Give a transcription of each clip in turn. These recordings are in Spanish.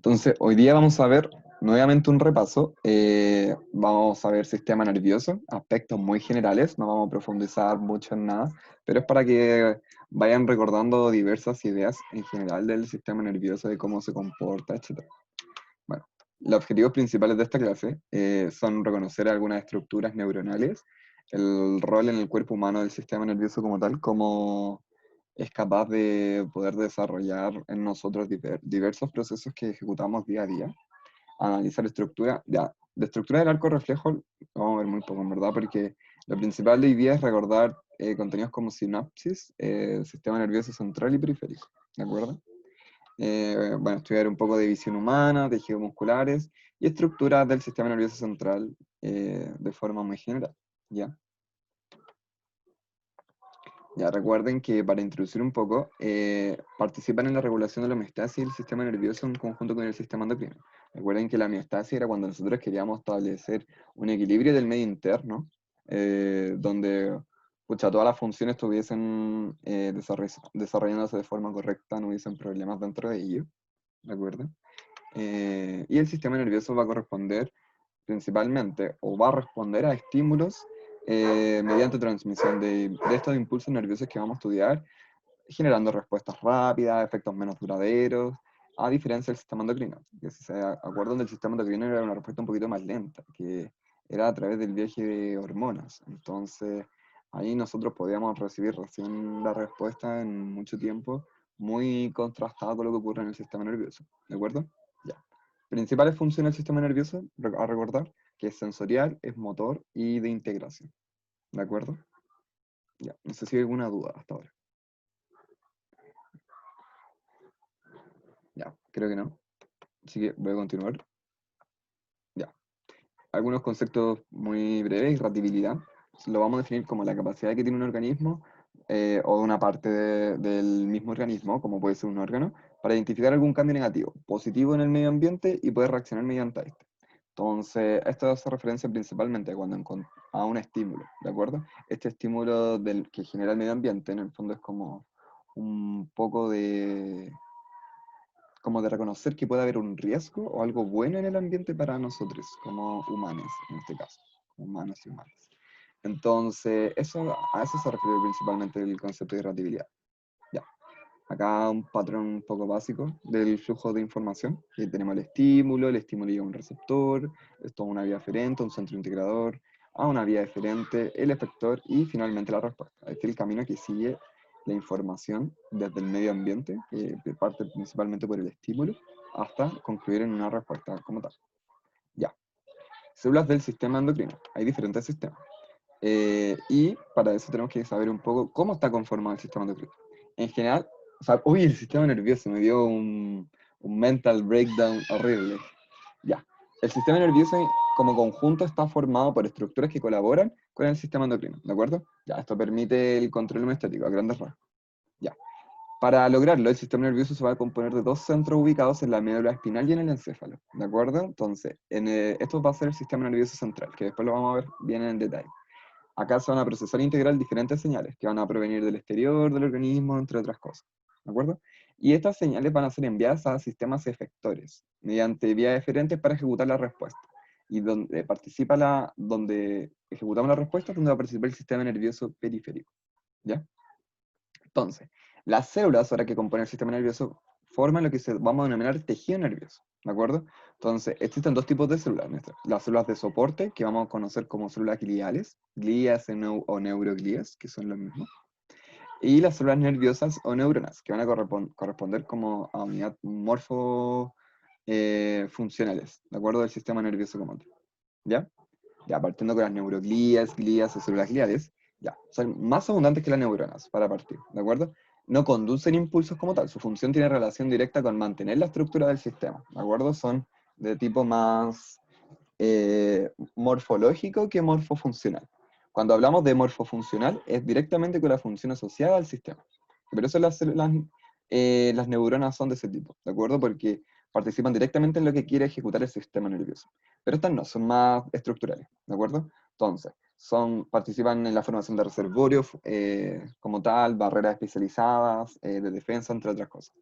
Entonces, hoy día vamos a ver nuevamente un repaso. Vamos a ver sistema nervioso, aspectos muy generales, no vamos a profundizar mucho en nada, pero es para que vayan recordando diversas ideas en general del sistema nervioso, de cómo se comporta, etc. Bueno, los objetivos principales de esta clase son reconocer algunas estructuras neuronales, el rol en el cuerpo humano del sistema nervioso como tal, cómo es capaz de poder desarrollar en nosotros diversos procesos que ejecutamos día a día, analizar estructura, ya, de estructura del arco reflejo vamos a ver muy poco en verdad, porque lo principal de hoy día es recordar contenidos como sinapsis, sistema nervioso central y periférico, ¿de acuerdo? Bueno, estudiar un poco de visión humana, tejidos musculares y estructuras del sistema nervioso central de forma muy general, ¿ya? Ya recuerden que para introducir un poco, participan en la regulación de la homeostasis y el sistema nervioso en conjunto con el sistema endocrino. Recuerden que la homeostasis era cuando nosotros queríamos establecer un equilibrio del medio interno, donde pucha, todas las funciones estuviesen desarrollándose de forma correcta, no hubiesen problemas dentro de ello, ¿de acuerdo? Y el sistema nervioso va a corresponder principalmente, o va a responder a estímulos mediante transmisión de estos impulsos nerviosos que vamos a estudiar, generando respuestas rápidas, efectos menos duraderos, a diferencia del sistema endocrino, que si se acuerdan del sistema endocrino era una respuesta un poquito más lenta, que era a través del viaje de hormonas. Entonces, ahí nosotros podíamos recibir recién la respuesta en mucho tiempo, muy contrastada con lo que ocurre en el sistema nervioso, ¿de acuerdo? Ya. Principales funciones del sistema nervioso, a recordar, que es sensorial, es motor y de integración, ¿de acuerdo? Ya, no sé si hay alguna duda hasta ahora. Ya, creo que no. Así que voy a continuar. Ya. Algunos conceptos muy breves. Irratibilidad. Lo vamos a definir como la capacidad que tiene un organismo o una parte del mismo organismo, como puede ser un órgano, para identificar algún cambio negativo, positivo en el medio ambiente y poder reaccionar mediante este. Entonces, esto hace referencia principalmente a un estímulo, ¿de acuerdo? Este estímulo que genera el medio ambiente, en el fondo es como un poco como de reconocer que puede haber un riesgo o algo bueno en el ambiente para nosotros, como humanos, en este caso, humanos y humanas. Entonces, a eso se refiere principalmente el concepto de irratibilidad. Ya. Acá un patrón un poco básico del flujo de información, que tenemos el estímulo llega a un receptor, esto a una vía aferente, un centro integrador, a una vía deferente, el efector y finalmente la respuesta. Este es el camino que sigue la información desde el medio ambiente, que parte principalmente por el estímulo, hasta concluir en una respuesta como tal. Ya. Células del sistema endocrino. Hay diferentes sistemas. Y para eso tenemos que saber un poco cómo está conformado el sistema endocrino. En general, o sea, uy, el sistema nervioso me dio un mental breakdown horrible. Ya. El sistema nervioso como conjunto está formado por estructuras que colaboran con el sistema endocrino, ¿de acuerdo? Ya, esto permite el control homeostático a grandes rasgos. Ya. Para lograrlo, el sistema nervioso se va a componer de dos centros ubicados en la médula espinal y en el encéfalo, ¿de acuerdo? Entonces, esto va a ser el sistema nervioso central, que después lo vamos a ver bien en detalle. Acá se van a procesar e integrar diferentes señales que van a provenir del exterior del organismo, entre otras cosas. ¿De acuerdo? Y estas señales van a ser enviadas a sistemas efectores mediante vías diferentes para ejecutar la respuesta. Y donde ejecutamos la respuesta es donde va a participar el sistema nervioso periférico. ¿Ya? Entonces, las células, ahora que componen el sistema nervioso, forman lo que vamos a denominar tejido nervioso, ¿de acuerdo? Entonces, existen dos tipos de células. Las células de soporte, que vamos a conocer como células gliales, glías o neuroglías, que son lo mismo, y las células nerviosas o neuronas, que van a corresponder como a unidades morfo funcionales, ¿de acuerdo? Del sistema nervioso como tal, ¿ya? Ya, partiendo con las neuroglías, glías o células gliales, ya, son más abundantes que las neuronas para partir, ¿de acuerdo? No conducen impulsos como tal, su función tiene relación directa con mantener la estructura del sistema, ¿de acuerdo? Son de tipo más morfológico que morfofuncional. Cuando hablamos de morfofuncional, es directamente con la función asociada al sistema. Por eso las neuronas son de ese tipo, ¿de acuerdo? Porque participan directamente en lo que quiere ejecutar el sistema nervioso. Pero estas no, son más estructurales, ¿de acuerdo? Entonces, participan en la formación de reservorios como tal, barreras especializadas de defensa, entre otras cosas.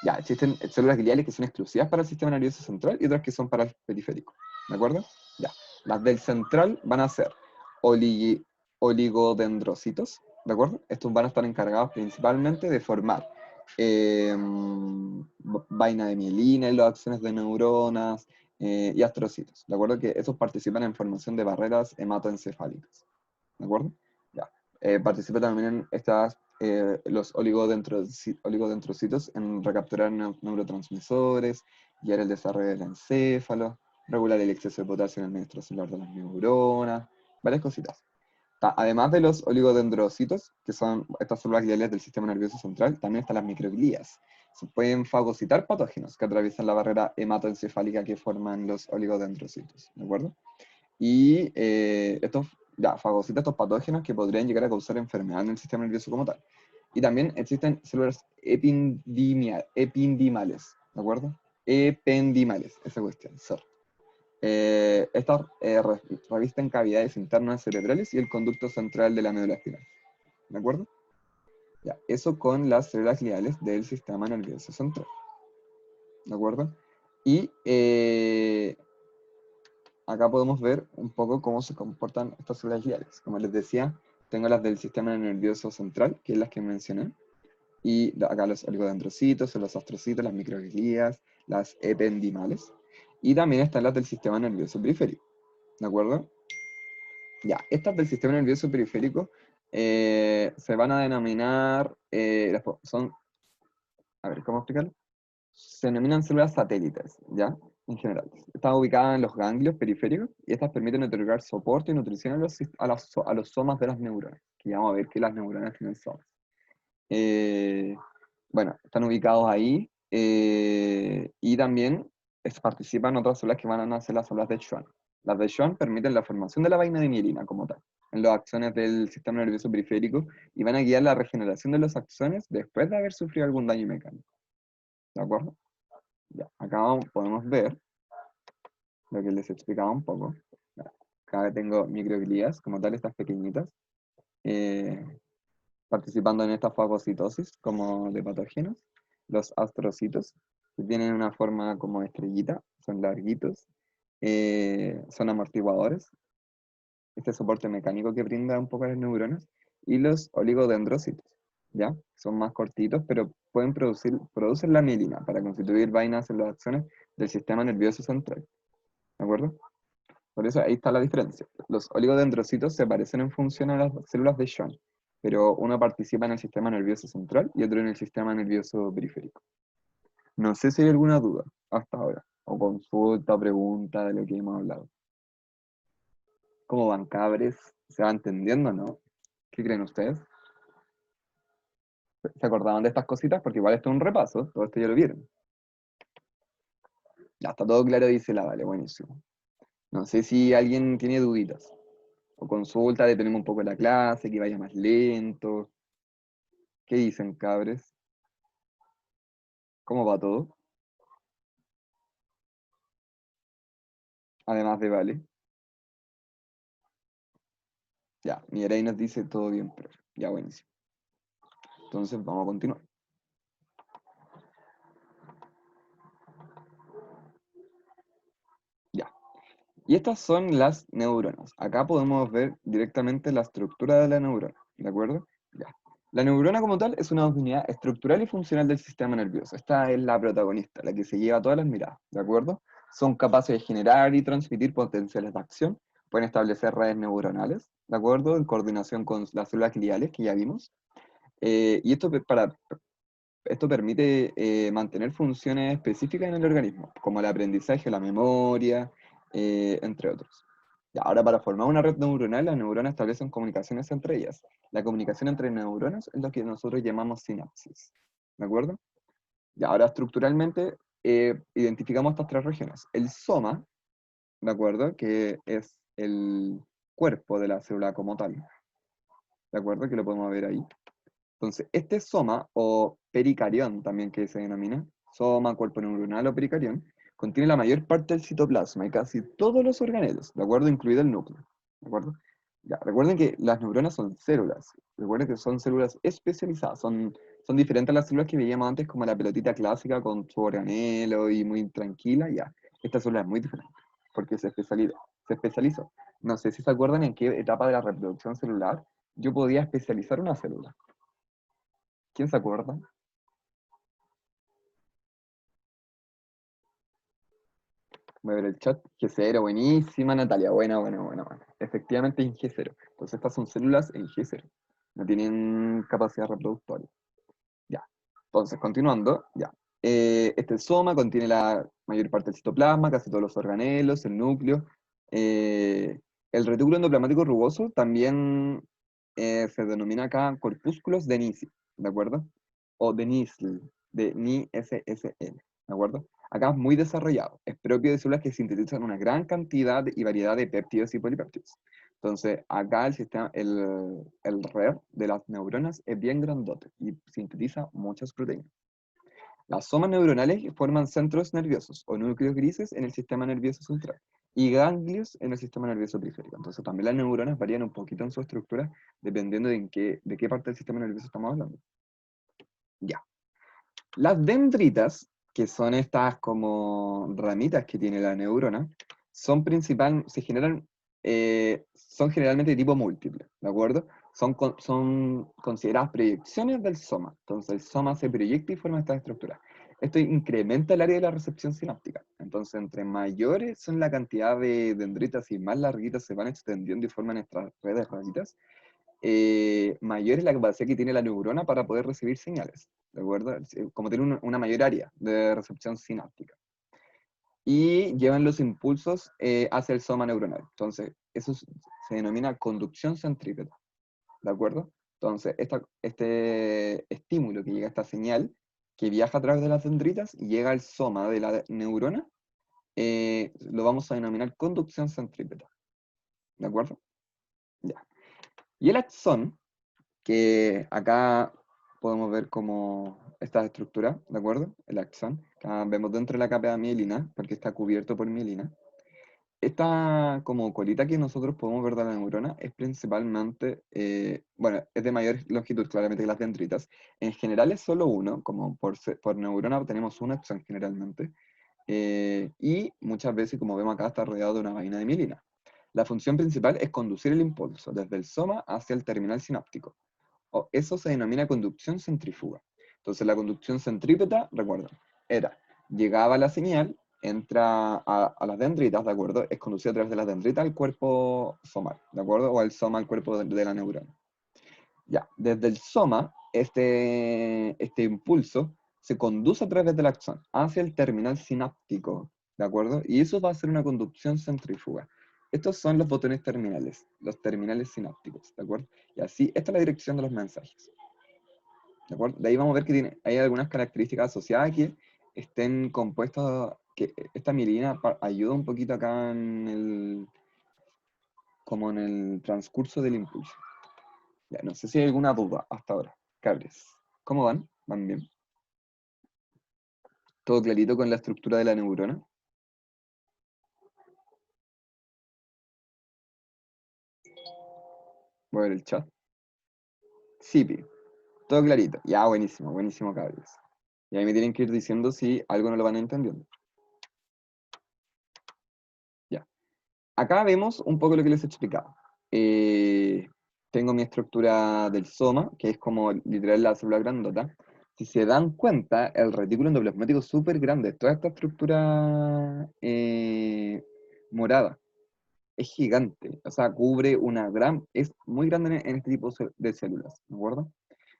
Ya, existen células gliales que son exclusivas para el sistema nervioso central y otras que son para el periférico, ¿de acuerdo? Ya, las del central van a ser oligodendrocitos, ¿de acuerdo? Estos van a estar encargados principalmente de formar vaina de mielina y las acciones de neuronas y astrocitos, ¿de acuerdo? Que estos participan en formación de barreras hematoencefálicas, ¿de acuerdo? Ya. Participa también en estas, los oligodendrocitos en recapturar neurotransmisores, guiar el desarrollo del encéfalo, regular el exceso de potasio en el medio extracelular de las neuronas, varias cositas. Además de los oligodendrocitos, que son estas células gliales del sistema nervioso central, también están las microglías. Se pueden fagocitar patógenos que atraviesan la barrera hematoencefálica que forman los oligodendrocitos, ¿de acuerdo? Y estos fagocitan estos patógenos que podrían llegar a causar enfermedad en el sistema nervioso como tal. Y también existen células epindimales, ¿de acuerdo? Ependimales, esa cuestión, sorry. Estas revisten cavidades internas cerebrales y el conducto central de la médula espinal. ¿De acuerdo? Ya, eso con las células gliales del sistema nervioso central. ¿De acuerdo? Y acá podemos ver un poco cómo se comportan estas células gliales. Como les decía, tengo las del sistema nervioso central, que es las que mencioné, y acá los oligodendrocitos, los astrocitos, las microglías, las ependimales, y también están las del sistema nervioso periférico, ¿de acuerdo? Ya, estas del sistema nervioso periférico se van a denominar, son, a ver, ¿cómo explicarlo? Se denominan células satélites, ¿ya? En general. Están ubicadas en los ganglios periféricos y estas permiten otorgar soporte y nutrición a los somas de las neuronas, que ya vamos a ver que las neuronas tienen somas. Bueno, están ubicados ahí y también participan otras células que van a ser las células de Schwann. Las de Schwann permiten la formación de la vaina de mielina como tal, en los axones del sistema nervioso periférico y van a guiar la regeneración de los axones después de haber sufrido algún daño mecánico. ¿De acuerdo? Ya, acá podemos ver lo que les explicaba un poco. Acá tengo microglías, como tal, estas pequeñitas, eh, participando en esta fagocitosis como de patógenos. Los astrocitos, que tienen una forma como estrellita, son larguitos, son amortiguadores, este soporte mecánico que brinda un poco a las neuronas, y los oligodendrocitos, ¿ya? Son más cortitos, pero producen la mielina para constituir vainas en las acciones del sistema nervioso central, ¿de acuerdo? Por eso ahí está la diferencia. Los oligodendrocitos se parecen en función a las células de Schwann, pero uno participa en el sistema nervioso central y otro en el sistema nervioso periférico. No sé si hay alguna duda hasta ahora, o consulta o pregunta de lo que hemos hablado. ¿Cómo van, cabres? ¿Se va entendiendo, no? ¿Qué creen ustedes? ¿Se acordaban de estas cositas? Porque igual esto es un repaso, todo esto ya lo vieron. Ya está todo claro, dice la Vale, buenísimo. No sé si alguien tiene duditas, o consulta, dependemos un poco de la clase, que vaya más lento. ¿Qué dicen, cabres? ¿Cómo va todo? Además de Vale. Ya, Mireille nos dice todo bien, profe. Ya, buenísimo. Entonces vamos a continuar. Ya. Y estas son las neuronas. Acá podemos ver directamente la estructura de la neurona, ¿de acuerdo? Ya. La neurona como tal es una unidad estructural y funcional del sistema nervioso. Esta es la protagonista, la que se lleva todas las miradas, ¿de acuerdo? Son capaces de generar y transmitir potenciales de acción, pueden establecer redes neuronales, ¿de acuerdo? En coordinación con las células gliales que ya vimos. Y esto permite mantener funciones específicas en el organismo, como el aprendizaje, la memoria, entre otros. Ya, ahora, para formar una red neuronal, las neuronas establecen comunicaciones entre ellas. La comunicación entre neuronas es lo que nosotros llamamos sinapsis. ¿De acuerdo? Y ahora, estructuralmente, identificamos estas tres regiones. El soma, ¿de acuerdo? Que es el cuerpo de la célula como tal. ¿De acuerdo? Que lo podemos ver ahí. Entonces, este soma, o pericarión también que se denomina, soma, cuerpo neuronal o pericarión, contiene la mayor parte del citoplasma y casi todos los organelos, ¿de acuerdo? Incluido el núcleo, ¿de acuerdo? Ya, recuerden que las neuronas son células. Recuerden que son células especializadas. Son diferentes a las células que veíamos antes, como la pelotita clásica con su organelo y muy tranquila. Ya, esta célula es muy diferente, porque se especializó. No sé si se acuerdan en qué etapa de la reproducción celular yo podía especializar una célula. ¿Quién se acuerda? Voy a ver el chat. G0, buenísima Natalia. Buena, buena, buena, buena. Efectivamente en G0. Entonces estas son células en G0. No tienen capacidad reproductoria. Ya. Entonces, continuando, ya. Este soma contiene la mayor parte del citoplasma, casi todos los organelos, el núcleo. El retículo endoplasmático rugoso también se denomina acá corpúsculos de Nisi, ¿de acuerdo? O de Nisl, de Ni-S-S-L, ¿de acuerdo? Acá es muy desarrollado. Es propio de células que sintetizan una gran cantidad y variedad de péptidos y polipéptidos. Entonces, acá el sistema, el red de las neuronas es bien grandote y sintetiza muchas proteínas. Las somas neuronales forman centros nerviosos o núcleos grises en el sistema nervioso central y ganglios en el sistema nervioso periférico. Entonces, también las neuronas varían un poquito en su estructura dependiendo de qué parte del sistema nervioso estamos hablando. Ya. Las dendritas, que son estas como ramitas que tiene la neurona, son generalmente de tipo múltiple, ¿de acuerdo? Son consideradas proyecciones del soma. Entonces el soma se proyecta y forma estas estructuras. Esto incrementa el área de la recepción sináptica. Entonces, entre mayores son la cantidad de dendritas y más larguitas se van extendiendo y forman estas redes ramitas, mayor es la capacidad que tiene la neurona para poder recibir señales, ¿de acuerdo? Como tiene una mayor área de recepción sináptica. Y llevan los impulsos hacia el soma neuronal. Entonces, se denomina conducción centrípeta, ¿de acuerdo? Entonces, este estímulo que llega a esta señal, que viaja a través de las dendritas y llega al soma de la neurona, lo vamos a denominar conducción centrípeta, ¿de acuerdo? Ya. Y el axón, que acá podemos ver como esta estructura, ¿de acuerdo? El axón. Acá vemos dentro de la capa de mielina, porque está cubierto por mielina. Esta como colita que nosotros podemos ver de la neurona es principalmente, bueno, es de mayor longitud claramente que las dendritas. En general es solo uno, como por neurona tenemos un axón generalmente. Y muchas veces, como vemos acá, está rodeado de una vaina de mielina. La función principal es conducir el impulso desde el soma hacia el terminal sináptico. Eso se denomina conducción centrífuga. Entonces la conducción centrípeta, recuerda, llegaba la señal, entra a las dendritas, ¿de acuerdo? Es conducida a través de las dendritas al cuerpo somal, ¿de acuerdo? O al soma al cuerpo de la neurona. Ya, desde el soma, este impulso se conduce a través del axón hacia el terminal sináptico, ¿de acuerdo? Y eso va a ser una conducción centrífuga. Estos son los botones terminales, los terminales sinápticos, ¿de acuerdo? Y así, esta es la dirección de los mensajes, ¿de acuerdo? De ahí vamos a ver que hay algunas características asociadas que estén compuestas, que esta mielina ayuda un poquito acá como en el transcurso del impulso. Ya, no sé si hay alguna duda hasta ahora. Cabres, ¿cómo van? ¿Van bien? ¿Todo clarito con la estructura de la neurona? Voy a ver el chat. Sí, pi. Todo clarito. Ya, buenísimo, buenísimo, cabres. Y ahí me tienen que ir diciendo si algo no lo van entendiendo. Ya. Acá vemos un poco lo que les he explicado. Tengo mi estructura del soma, que es como literal la célula grandota. Si se dan cuenta, el retículo endoplasmático es súper grande. Toda esta estructura morada es gigante. O sea, cubre es muy grande en este tipo de células, ¿de acuerdo?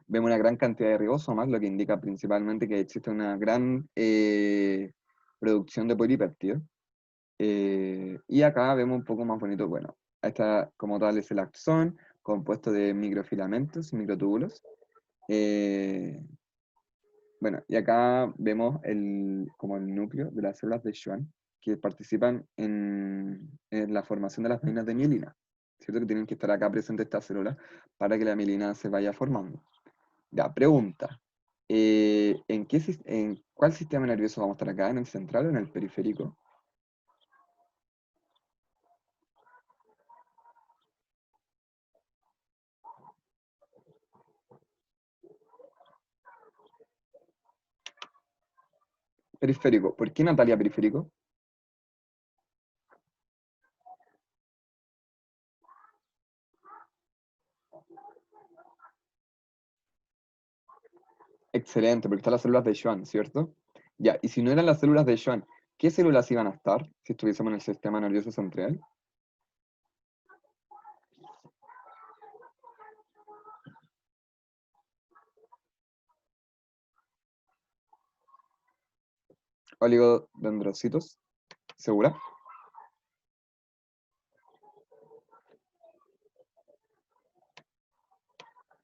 Vemos una gran cantidad de ribosomas, lo que indica principalmente que existe una gran producción de polipéptidos. Y acá vemos un poco más bonito, bueno, esta como tal es el axón, compuesto de microfilamentos y microtúbulos. Eh, bueno, y acá vemos como el núcleo de las células de Schwann, que participan en la formación de las vainas de mielina. ¿Cierto? Que tienen que estar acá presentes estas células para que la mielina se vaya formando. Ya, pregunta. ¿En cuál sistema nervioso vamos a estar acá? ¿En el central o en el periférico? Periférico. ¿Por qué Natalia periférico? Excelente, porque están las células de Schwann, ¿cierto? Ya, y si no eran las células de Schwann, ¿qué células iban a estar si estuviésemos en el sistema nervioso central? Oligodendrocitos, ¿segura?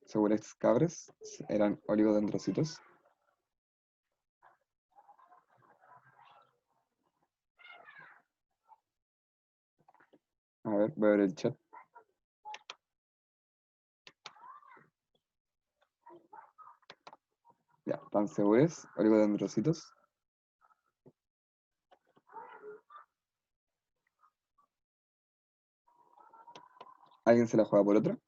¿Seguras, cabres? Eran oligodendrocitos. A ver, voy a ver el chat. Ya, ¿están seguros? Oligodendrocitos. ¿Alguien se la juega por otra?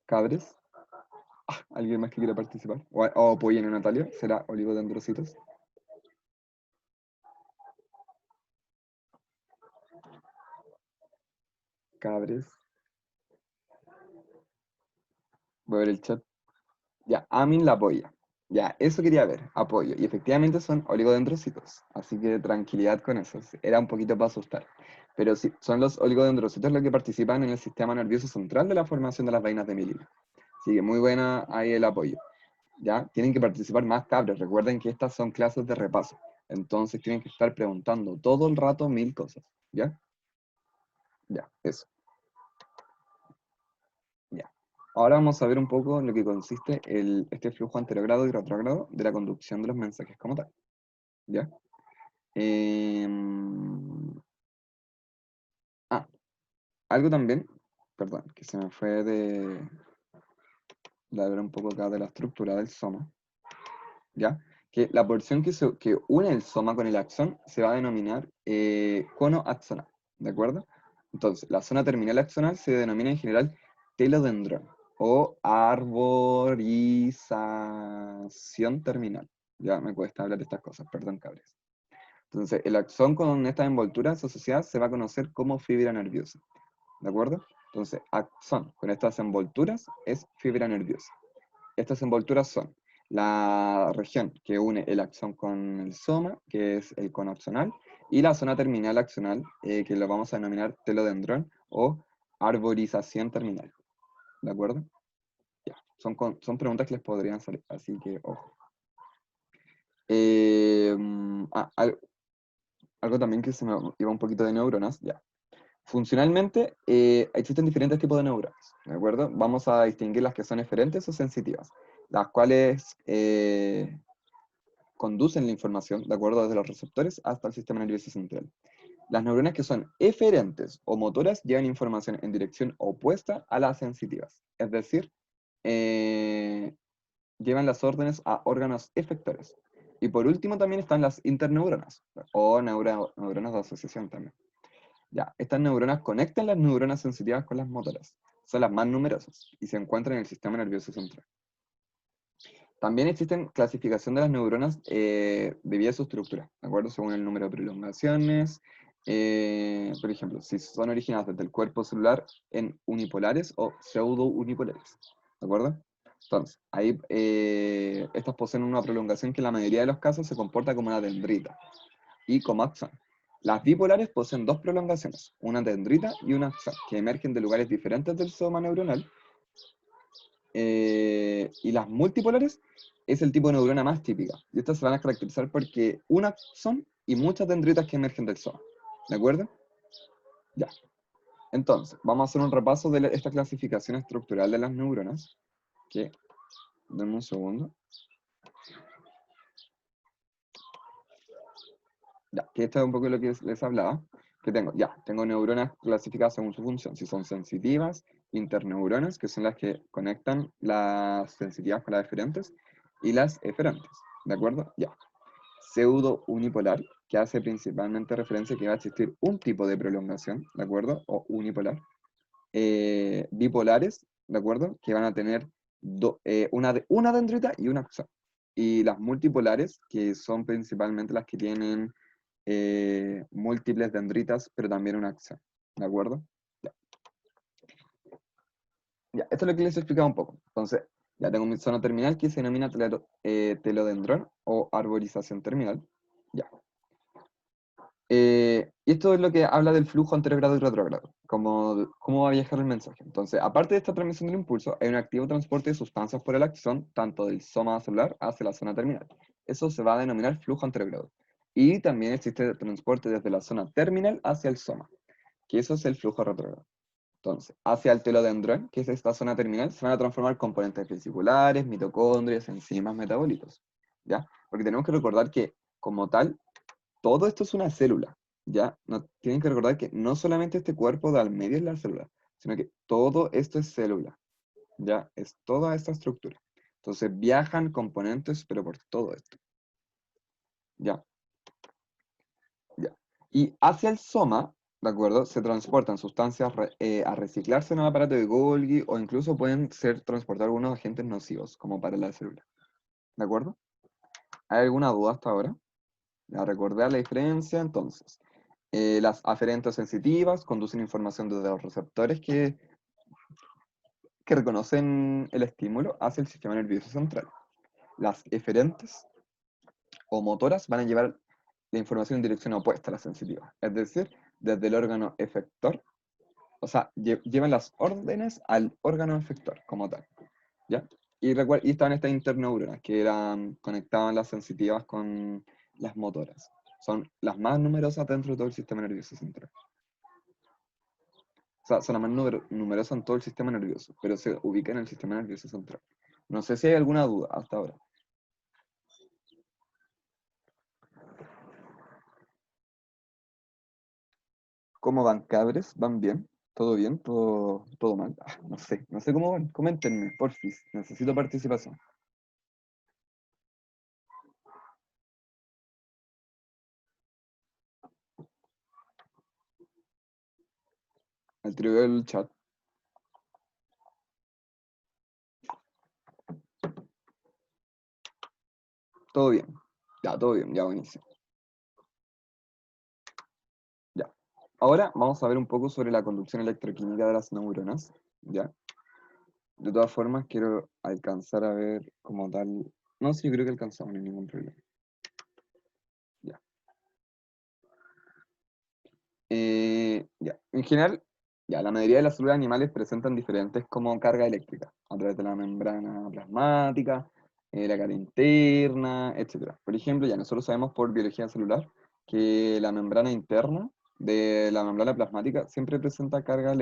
¿Cabres? ¿Alguien más que quiera participar? ¿O apoyen a Natalia? ¿Será oligodendrocitos? Cabres. Voy a ver el chat. Ya, Amin la apoya. Ya, eso quería ver, apoyo. Y efectivamente son oligodendrocitos. Así que tranquilidad con eso. Era un poquito para asustar. Pero sí, son los oligodendrocitos los que participan en el sistema nervioso central de la formación de las vainas de mielina. Así que muy buena ahí el apoyo. ¿Ya? Tienen que participar más cabros. Recuerden que estas son clases de repaso. Entonces tienen que estar preguntando todo el rato mil cosas. ¿Ya? Ya, eso. Ya. Ahora vamos a ver un poco en lo que consiste este flujo anterogrado y retrogrado de la conducción de los mensajes como tal. ¿Ya? Em, ah, algo también, perdón, que se me fue de hablar un poco acá de la estructura del soma, ¿ya? Que la porción que une el soma con el axón se va a denominar cono axonal, ¿de acuerdo? Entonces, la zona terminal axonal se denomina en general telodendrón o arborización terminal. Ya me cuesta hablar de estas cosas, perdón, cabres. Entonces, el axón con estas envolturas asociadas se va a conocer como fibra nerviosa, ¿de acuerdo? Entonces, axón con estas envolturas es fibra nerviosa. Estas envolturas son la región que une el axón con el soma, que es el cono axonal, y la zona terminal axonal, que lo vamos a denominar telodendrón o arborización terminal. ¿De acuerdo? Ya. Son preguntas que les podrían salir, así que ojo. Eh, ah, al- algo también que se me iba un poquito de neuronas, ya. Funcionalmente, existen diferentes tipos de neuronas, ¿de acuerdo? Vamos a distinguir las que son eferentes o sensitivas, las cuales conducen la información, de acuerdo, desde los receptores hasta el sistema nervioso central. Las neuronas que son eferentes o motoras llevan información en dirección opuesta a las sensitivas, es decir, eh, llevan las órdenes a órganos efectores. Y por último también están las interneuronas, o neuronas de asociación también. Ya, estas neuronas conectan las neuronas sensitivas con las motoras. Son las más numerosas y se encuentran en el sistema nervioso central. También existen clasificación de las neuronas debido a su estructura, ¿de acuerdo? Según el número de prolongaciones. Por ejemplo, si son originadas desde el cuerpo celular en unipolares o pseudo-unipolares, ¿de acuerdo? Entonces, ahí estas poseen una prolongación que en la mayoría de los casos se comporta como una dendrita y como axón. Las bipolares poseen dos prolongaciones, una dendrita y una axón, que emergen de lugares diferentes del soma neuronal. Y las multipolares es el tipo de neurona más típica. Y estas se van a caracterizar porque una axón y muchas dendritas que emergen del soma. ¿De acuerdo? Ya. Entonces, vamos a hacer un repaso de esta clasificación estructural de las neuronas. Que, denme un segundo. Ya, que esto es un poco lo que les hablaba, que tengo neuronas clasificadas según su función, si son sensitivas, interneuronas, que son las que conectan las sensitivas con las eferentes, y las eferentes, ¿de acuerdo? Ya. Pseudo unipolar, que hace principalmente referencia a que va a existir un tipo de prolongación, ¿de acuerdo? O unipolar. Bipolares, ¿de acuerdo? Que van a tener una dendrita y una axón. Y las multipolares, que son principalmente las que tienen múltiples dendritas, pero también una axón. ¿De acuerdo? Ya. Ya, esto es lo que les he explicado un poco. Entonces, ya tengo mi zona terminal que se denomina telodendrón o arborización terminal. Ya. Y esto es lo que habla del flujo anterogrado y retrógrado, cómo va a viajar el mensaje. Entonces, aparte de esta transmisión del impulso, hay un activo transporte de sustancias por el axón, tanto del soma celular hacia la zona terminal. Eso se va a denominar flujo anterogrado. Y también existe transporte desde la zona terminal hacia el soma, que eso es el flujo retrógrado. Entonces, hacia el telodendrón, que es esta zona terminal, se van a transformar componentes vesiculares, mitocondrias, enzimas, metabolitos. ¿Ya? Porque tenemos que recordar que, como tal, todo esto es una célula, ¿ya? No, tienen que recordar que no solamente este cuerpo de al medio es la célula, sino que todo esto es célula, ¿ya? Es toda esta estructura. Entonces viajan componentes, pero por todo esto, ¿ya? ¿Ya? Y hacia el soma, ¿de acuerdo? Se transportan sustancias a reciclarse en el aparato de Golgi o incluso pueden ser transportados algunos agentes nocivos, como para la célula, ¿de acuerdo? ¿Hay alguna duda hasta ahora? Ya recordar la diferencia, entonces. Las aferentes sensitivas conducen información desde los receptores que reconocen el estímulo hacia el sistema nervioso central. Las eferentes o motoras van a llevar la información en dirección opuesta a la sensitiva, es decir, desde el órgano efector, o sea, llevan las órdenes al órgano efector como tal, ¿ya? Y estaban estas interneuronas que conectaban las sensitivas con las motoras. Son las más numerosas dentro de todo el sistema nervioso central. O sea, son las más numerosas en todo el sistema nervioso, pero se ubican en el sistema nervioso central. No sé si hay alguna duda hasta ahora. ¿Cómo van, cabres? ¿Van bien? ¿Todo bien? ¿Todo mal? No sé cómo van. Coméntenme, porfis. Necesito participación. Escribió el chat. Todo bien. Ya, todo bien. Ya, buenísimo. Ya. Ahora vamos a ver un poco sobre la conducción electroquímica de las neuronas. ¿Ya? De todas formas, quiero alcanzar a ver como tal... No, sí, yo creo que alcanzamos, no hay ningún problema. Ya. Ya, en general, ya, la mayoría de las células animales presentan diferentes como carga eléctrica a través de la membrana plasmática, la cara interna, etc. Por ejemplo, ya nosotros sabemos por biología celular que la membrana interna de la membrana plasmática siempre presenta cargas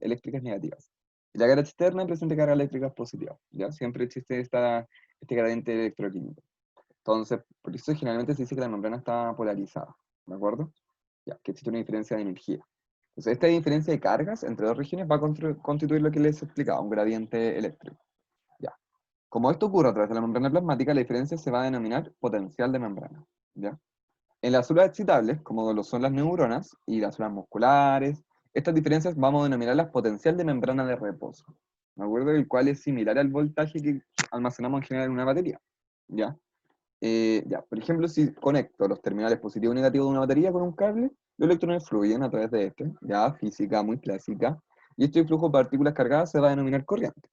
eléctricas negativas. Y la cara externa presenta cargas eléctricas positivas, ¿ya? Siempre existe este gradiente electroquímico. Entonces, por eso generalmente se dice que la membrana está polarizada, ¿de acuerdo? Ya, que existe una diferencia de energía. Entonces, esta diferencia de cargas entre dos regiones va a constituir lo que les explicaba, un gradiente eléctrico. Ya. Como esto ocurre a través de la membrana plasmática, la diferencia se va a denominar potencial de membrana. ¿Ya? En las células excitables, como lo son las neuronas y las células musculares, estas diferencias vamos a denominarlas potencial de membrana de reposo. ¿De acuerdo? El cual es similar al voltaje que almacenamos en general en una batería. ¿Ya? Ya, por ejemplo, si conecto los terminales positivo y negativo de una batería con un cable, los electrones fluyen a través de este, ya, física muy clásica, y este flujo de partículas cargadas se va a denominar corriente.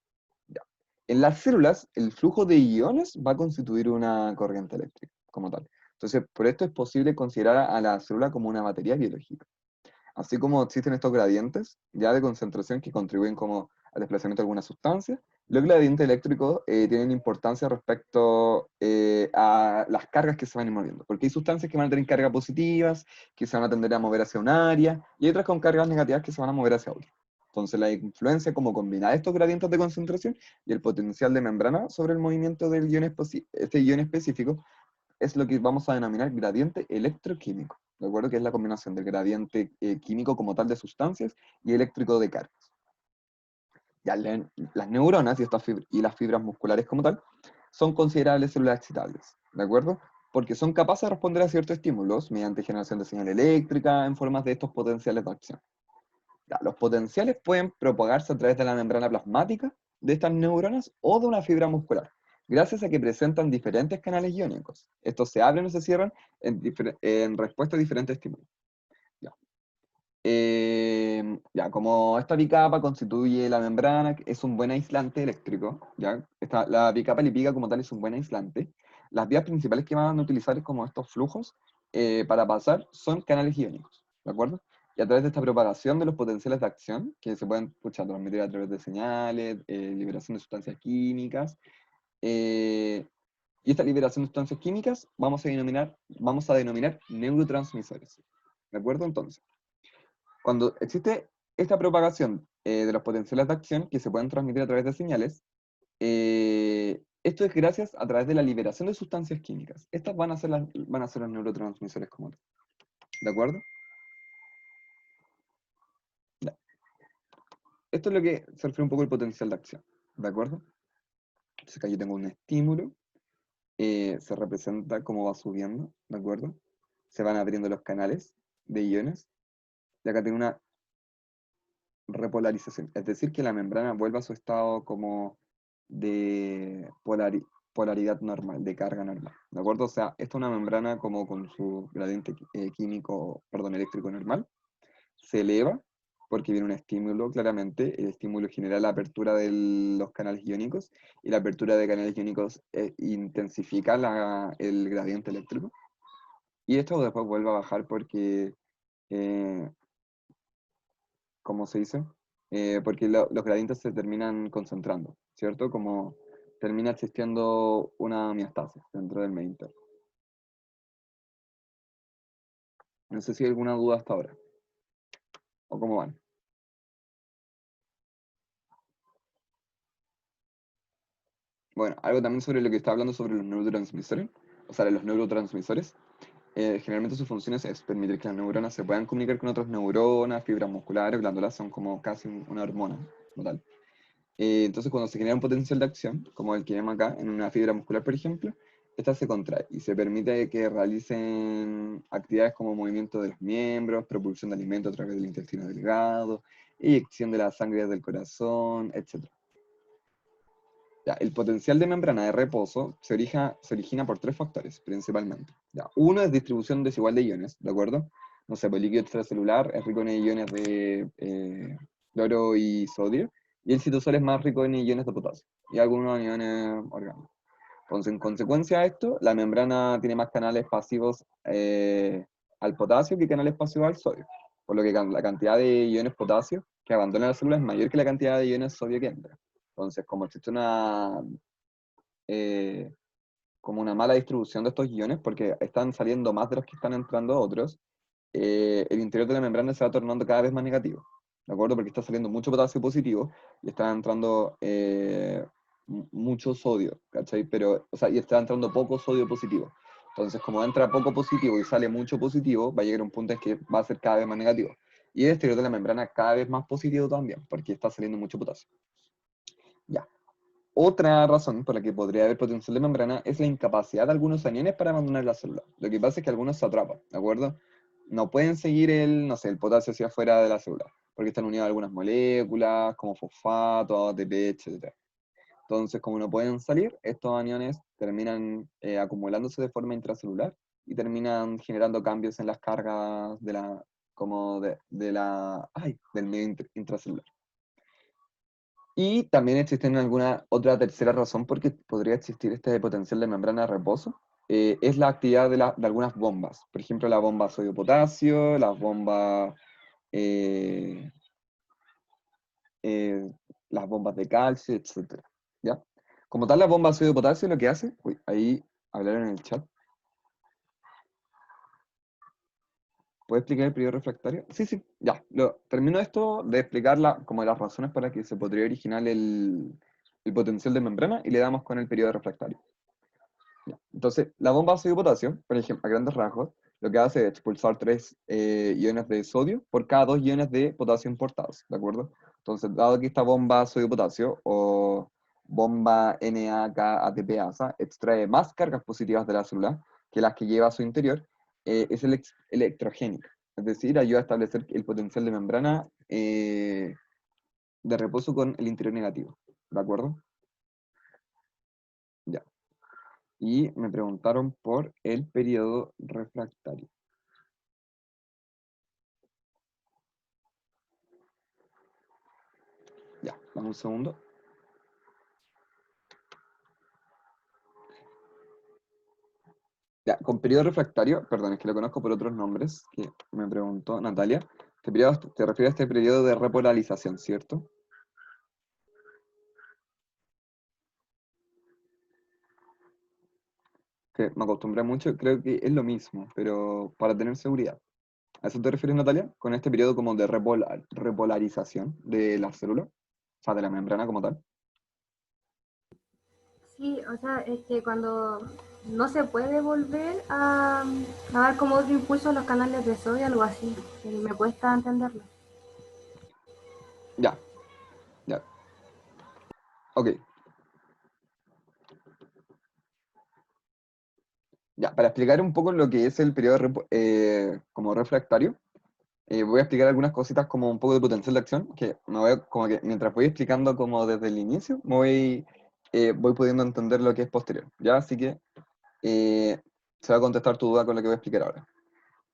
Ya. En las células, el flujo de iones va a constituir una corriente eléctrica, como tal. Entonces, por esto es posible considerar a la célula como una batería biológica. Así como existen estos gradientes ya de concentración que contribuyen como al desplazamiento de algunas sustancias, los gradientes eléctricos tienen importancia respecto a las cargas que se van a ir moviendo, porque hay sustancias que van a tener cargas positivas, que se van a tender a mover hacia un área, y hay otras con cargas negativas que se van a mover hacia otra. Entonces la influencia como combinar estos gradientes de concentración y el potencial de membrana sobre el movimiento del ion, este ion específico es lo que vamos a denominar gradiente electroquímico, ¿de acuerdo? Que es la combinación del gradiente químico como tal de sustancias y eléctrico de cargas. Ya, las neuronas y las fibras musculares como tal son considerables células excitables, ¿de acuerdo? Porque son capaces de responder a ciertos estímulos mediante generación de señal eléctrica en formas de estos potenciales de acción. Ya, los potenciales pueden propagarse a través de la membrana plasmática de estas neuronas o de una fibra muscular, gracias a que presentan diferentes canales iónicos. Estos se abren o se cierran en respuesta a diferentes estímulos. Ya, como esta bicapa constituye la membrana, es un buen aislante eléctrico, ¿ya? La bicapa lipídica como tal es un buen aislante. Las vías principales que van a utilizar como estos flujos para pasar son canales iónicos, ¿de acuerdo? Y a través de esta propagación de los potenciales de acción, que se pueden transmitir a través de señales, liberación de sustancias químicas, y esta liberación de sustancias químicas vamos a denominar neurotransmisores, ¿de acuerdo? Entonces, cuando existe esta propagación de los potenciales de acción que se pueden transmitir a través de señales, esto es gracias a través de la liberación de sustancias químicas. Estas van a ser los neurotransmisores como tal. ¿De acuerdo? Ya. Esto es lo que se refiere un poco al potencial de acción. ¿De acuerdo? Entonces acá yo tengo un estímulo, se representa cómo va subiendo, ¿de acuerdo? Se van abriendo los canales de iones, y acá tengo una repolarización, es decir, que la membrana vuelva a su estado como de polaridad normal, de carga normal, ¿de acuerdo? O sea, esta es una membrana como con su gradiente eléctrico normal, se eleva porque viene un estímulo, claramente, el estímulo genera la apertura de los canales iónicos, y la apertura de canales iónicos intensifica el gradiente eléctrico, y esto después vuelve a bajar porque eh, ¿cómo se dice? Porque los gradientes se terminan concentrando, ¿cierto? Como termina existiendo una homeostasis dentro del medio interno. No sé si hay alguna duda hasta ahora, o cómo van. Bueno, algo también sobre lo que está hablando sobre los neurotransmisores, o sea, los neurotransmisores. Generalmente sus funciones es permitir que las neuronas se puedan comunicar con otras neuronas, fibras musculares, glándulas, son como casi una hormona, como tal. Entonces, cuando se genera un potencial de acción, como el que vemos acá, en una fibra muscular, por ejemplo, esta se contrae y se permite que realicen actividades como movimiento de los miembros, propulsión de alimentos a través del intestino delgado, eyección de la sangre desde el corazón, etc. Ya, el potencial de membrana de reposo se origina por tres factores, principalmente. Ya, uno es distribución desigual de iones, ¿de acuerdo? No sé, pues el líquido extracelular es rico en iones de cloro y sodio, y el citosol es más rico en iones de potasio, y algunos iones orgánicos. Entonces, en consecuencia de esto, la membrana tiene más canales pasivos al potasio que canales pasivos al sodio, por lo que la cantidad de iones potasio que abandona la célula es mayor que la cantidad de iones sodio que entra. Entonces, como existe eh, como una mala distribución de estos iones, porque están saliendo más de los que están entrando otros, el interior de la membrana se va tornando cada vez más negativo, ¿de acuerdo? Porque está saliendo mucho potasio positivo y está entrando mucho sodio, ¿cachai? Pero, o sea, y está entrando poco sodio positivo. Entonces, como entra poco positivo y sale mucho positivo, va a llegar a un punto en que va a ser cada vez más negativo. Y el exterior de la membrana cada vez más positivo también, porque está saliendo mucho potasio. Ya. Otra razón por la que podría haber potencial de membrana es la incapacidad de algunos aniones para abandonar la célula. Lo que pasa es que algunos se atrapan, ¿de acuerdo? No pueden seguir no sé, el potasio hacia afuera de la célula, porque están unidos a algunas moléculas, como fosfato, ATP, etc. Entonces, como no pueden salir, estos aniones terminan acumulándose de forma intracelular y terminan generando cambios en las cargas del medio intracelular. Y también existe alguna otra tercera razón por qué podría existir este potencial de membrana de reposo, es la actividad de algunas bombas. Por ejemplo, la bomba sodio-potasio, eh, eh, las bombas de calcio, etc. ¿Ya? Como tal, la bomba sodio-potasio lo que hace, uy, ahí hablaron en el chat. ¿Puede explicar el periodo refractario? Sí, sí, ya. Termino esto de explicar como las razones para que se podría originar el potencial de membrana y le damos con el periodo refractario. Ya. Entonces, la bomba sodio-potasio, por ejemplo, a grandes rasgos, lo que hace es expulsar 3 iones de sodio por cada 2 iones de potasio importados, ¿de acuerdo? Entonces, dado que esta bomba sodio-potasio o bomba NAK-ATPasa extrae más cargas positivas de la célula que las que lleva a su interior, es electrogénica, es decir, ayuda a establecer el potencial de membrana de reposo con el interior negativo, ¿de acuerdo? Ya. Y me preguntaron por el periodo refractario. Ya, dame un segundo. Ya, con periodo refractario, perdón, es que lo conozco por otros nombres, que me preguntó Natalia. Este periodo, te refieres a este periodo de repolarización, ¿cierto? Que me acostumbré mucho, creo que es lo mismo, pero para tener seguridad. ¿A eso te refieres, Natalia? Con este periodo como de repolarización de la célula, o sea, de la membrana como tal. Sí, o sea, es que cuando no se puede volver a dar como otro impulso a los canales de sodio, algo así. Me cuesta entenderlo. Ya, ya, ok. Ya, para explicar un poco lo que es el periodo como refractario, voy a explicar algunas cositas como un poco de potencial de acción, que me voy como que mientras voy explicando como desde el inicio, voy pudiendo entender lo que es posterior, ¿ya? Así que eh, se va a contestar tu duda con lo que voy a explicar ahora.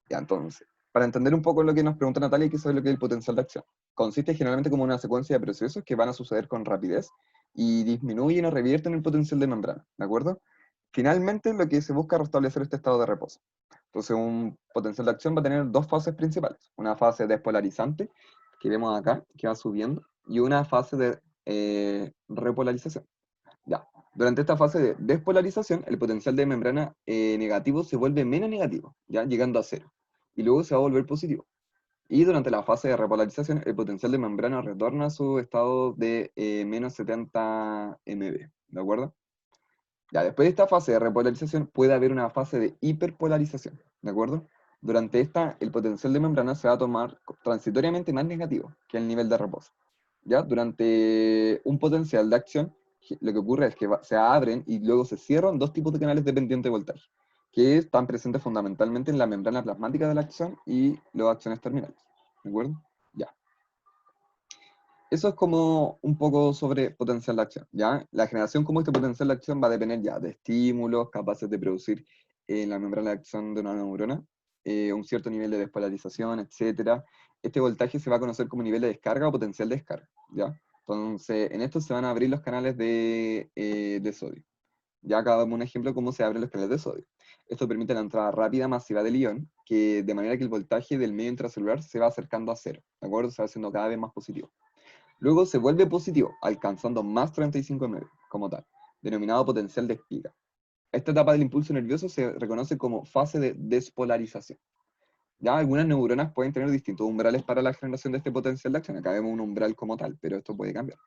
Ya, entonces, para entender un poco lo que nos pregunta Natalia, ¿qué es lo que es el potencial de acción? Consiste generalmente como una secuencia de procesos que van a suceder con rapidez y disminuyen o revierten el potencial de membrana, ¿de acuerdo? Finalmente, lo que se busca es restablecer este estado de reposo. Entonces, un potencial de acción va a tener dos fases principales. Una fase despolarizante, que vemos acá, que va subiendo, y una fase de repolarización. Ya. Durante esta fase de despolarización, el potencial de membrana negativo se vuelve menos negativo, ya llegando a cero. Y luego se va a volver positivo. Y durante la fase de repolarización, el potencial de membrana retorna a su estado de menos 70 MB. ¿De acuerdo? Ya, después de esta fase de repolarización puede haber una fase de hiperpolarización, ¿de acuerdo? Durante esta, el potencial de membrana se va a tomar transitoriamente más negativo que el nivel de reposo. ¿Ya? Durante un potencial de acción, lo que ocurre es que se abren y luego se cierran dos tipos de canales de pendiente voltaje, que están presentes fundamentalmente en la membrana plasmática de la acción y las acciones terminales, ¿de acuerdo? Ya. Eso es como un poco sobre potencial de acción, ¿ya? La generación como este potencial de acción va a depender ya de estímulos capaces de producir en la membrana de acción de una neurona, un cierto nivel de despolarización, etcétera. Este voltaje se va a conocer como nivel de descarga o potencial de descarga, ¿ya? Entonces, en esto se van a abrir los canales de sodio. Ya acá damos un ejemplo de cómo se abren los canales de sodio. Esto permite la entrada rápida masiva del ion, que de manera que el voltaje del medio intracelular se va acercando a cero, ¿de acuerdo? Se va haciendo cada vez más positivo. Luego se vuelve positivo, alcanzando más 35 mV como tal, denominado potencial de espiga. Esta etapa del impulso nervioso se reconoce como fase de despolarización. Ya algunas neuronas pueden tener distintos umbrales para la generación de este potencial de acción. Acá vemos un umbral como tal, pero esto puede cambiar.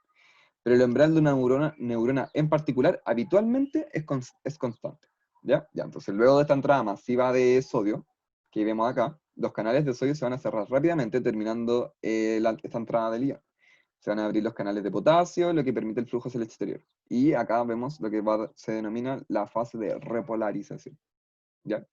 Pero el umbral de una neurona en particular habitualmente es constante. ¿Ya? Ya, entonces luego de esta entrada masiva de sodio, que vemos acá, los canales de sodio se van a cerrar rápidamente, terminando esta entrada del ion. Se van a abrir los canales de potasio, lo que permite el flujo hacia el exterior. Y acá vemos lo que se denomina la fase de repolarización. ¿Ya?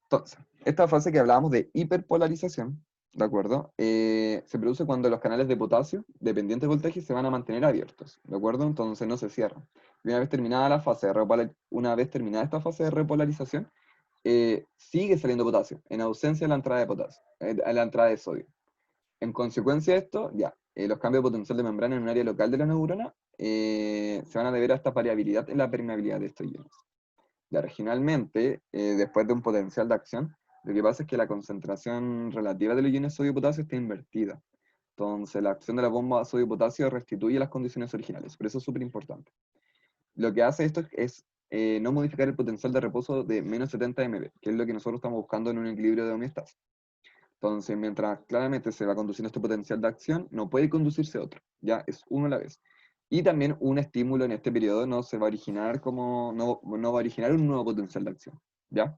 Entonces, esta fase que hablábamos de hiperpolarización, ¿de acuerdo? Se produce cuando los canales de potasio, dependientes de voltaje, se van a mantener abiertos, ¿de acuerdo? Entonces no se cierran. Y una vez terminada esta fase de repolarización, sigue saliendo potasio, en ausencia de la entrada de potasio, a la entrada de sodio. En consecuencia de esto, ya, los cambios de potencial de membrana en un área local de la neurona se van a deber a esta variabilidad en la permeabilidad de estos iones. Ya, regionalmente, después de un potencial de acción, lo que pasa es que la concentración relativa de los iones sodio-potasio está invertida. Entonces, la acción de la bomba sodio-potasio restituye las condiciones originales. Por eso es súper importante. Lo que hace esto es no modificar el potencial de reposo de menos 70 MB, que es lo que nosotros estamos buscando en un equilibrio de homeostasis. Entonces, mientras claramente se va conduciendo este potencial de acción, no puede conducirse otro, ya es uno a la vez. Y también un estímulo en este periodo no se va a originar no va a originar un nuevo potencial de acción, ¿ya?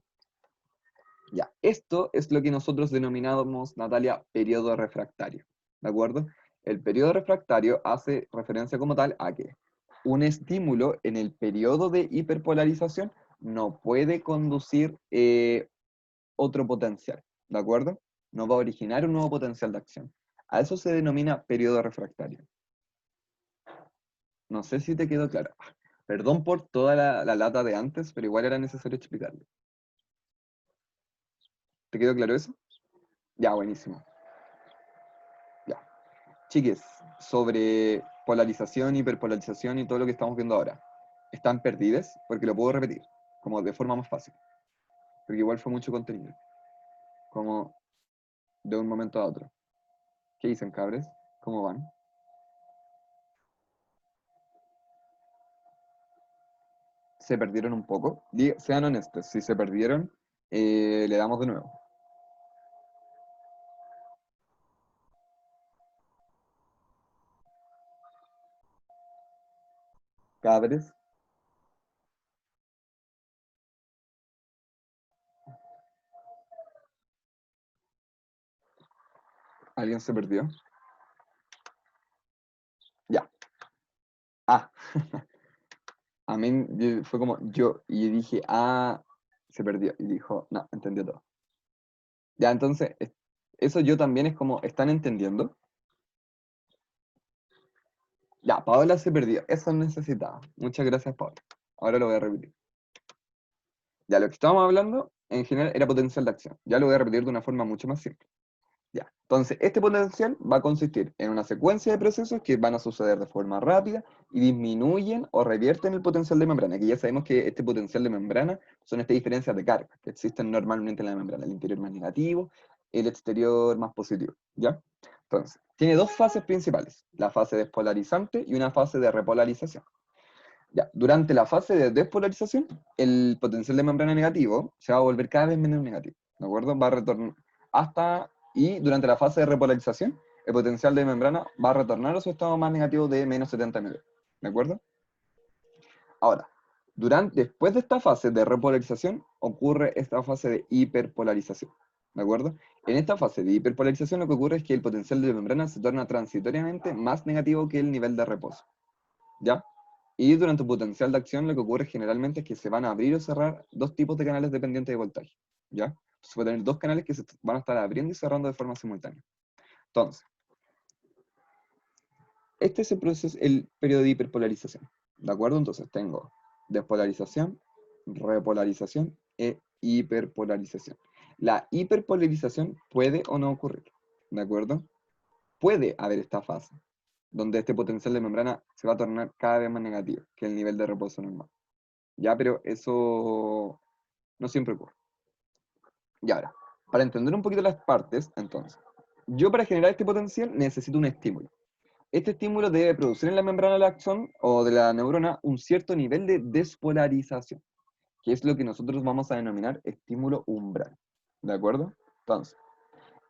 Ya, esto es lo que nosotros denominamos, Natalia, periodo refractario, ¿de acuerdo? El periodo refractario hace referencia como tal a que un estímulo en el periodo de hiperpolarización no puede conducir otro potencial, ¿de acuerdo? No va a originar un nuevo potencial de acción. A eso se denomina periodo refractario. No sé si te quedó claro. Perdón por toda la lata de antes, pero igual era necesario explicarlo. ¿Te quedó claro eso? Ya, buenísimo. Ya. Chiques, sobre polarización, hiperpolarización y todo lo que estamos viendo ahora, ¿están perdidas? Porque lo puedo repetir, como de forma más fácil. Porque igual fue mucho contenido. Como de un momento a otro. ¿Qué dicen, cabres? ¿Cómo van? ¿Se perdieron un poco? Sean honestos, si se perdieron, le damos de nuevo. Cabres, ¿alguien se perdió? Ya. Ah, a mí fue como yo, y dije, se perdió. Y dijo, no, entendió todo. Ya, entonces, eso yo también es como, ¿están entendiendo? Ya, Paola se perdió. Eso necesitaba. Muchas gracias, Paola. Ahora lo voy a repetir. Ya, lo que estábamos hablando, en general, era potencial de acción. Ya lo voy a repetir de una forma mucho más simple. Ya. Entonces, este potencial va a consistir en una secuencia de procesos que van a suceder de forma rápida y disminuyen o revierten el potencial de membrana, que ya sabemos que este potencial de membrana son estas diferencias de carga que existen normalmente en la membrana, el interior más negativo, el exterior más positivo, ¿ya? Entonces, tiene dos fases principales, la fase despolarizante y una fase de repolarización. Ya, durante la fase de despolarización, el potencial de membrana negativo se va a volver cada vez menos negativo, ¿de acuerdo? Va a retornar y durante la fase de repolarización, el potencial de membrana va a retornar a su estado más negativo de menos 70 mV, ¿de acuerdo? Ahora, después de esta fase de repolarización, ocurre esta fase de hiperpolarización, ¿de acuerdo? En esta fase de hiperpolarización lo que ocurre es que el potencial de membrana se torna transitoriamente más negativo que el nivel de reposo, ¿ya? Y durante el potencial de acción lo que ocurre generalmente es que se van a abrir o cerrar dos tipos de canales dependientes de voltaje, ¿ya? Entonces puede tener dos canales que se van a estar abriendo y cerrando de forma simultánea. Entonces, este es el proceso, el periodo de hiperpolarización, ¿de acuerdo? Entonces tengo despolarización, repolarización e hiperpolarización. La hiperpolarización puede o no ocurrir, ¿de acuerdo? Puede haber esta fase, donde este potencial de membrana se va a tornar cada vez más negativo que el nivel de reposo normal. Ya, pero eso no siempre ocurre. Y ahora, para entender un poquito las partes, entonces, yo para generar este potencial necesito un estímulo. Este estímulo debe producir en la membrana del axón o de la neurona un cierto nivel de despolarización, que es lo que nosotros vamos a denominar estímulo umbral. ¿De acuerdo? Entonces,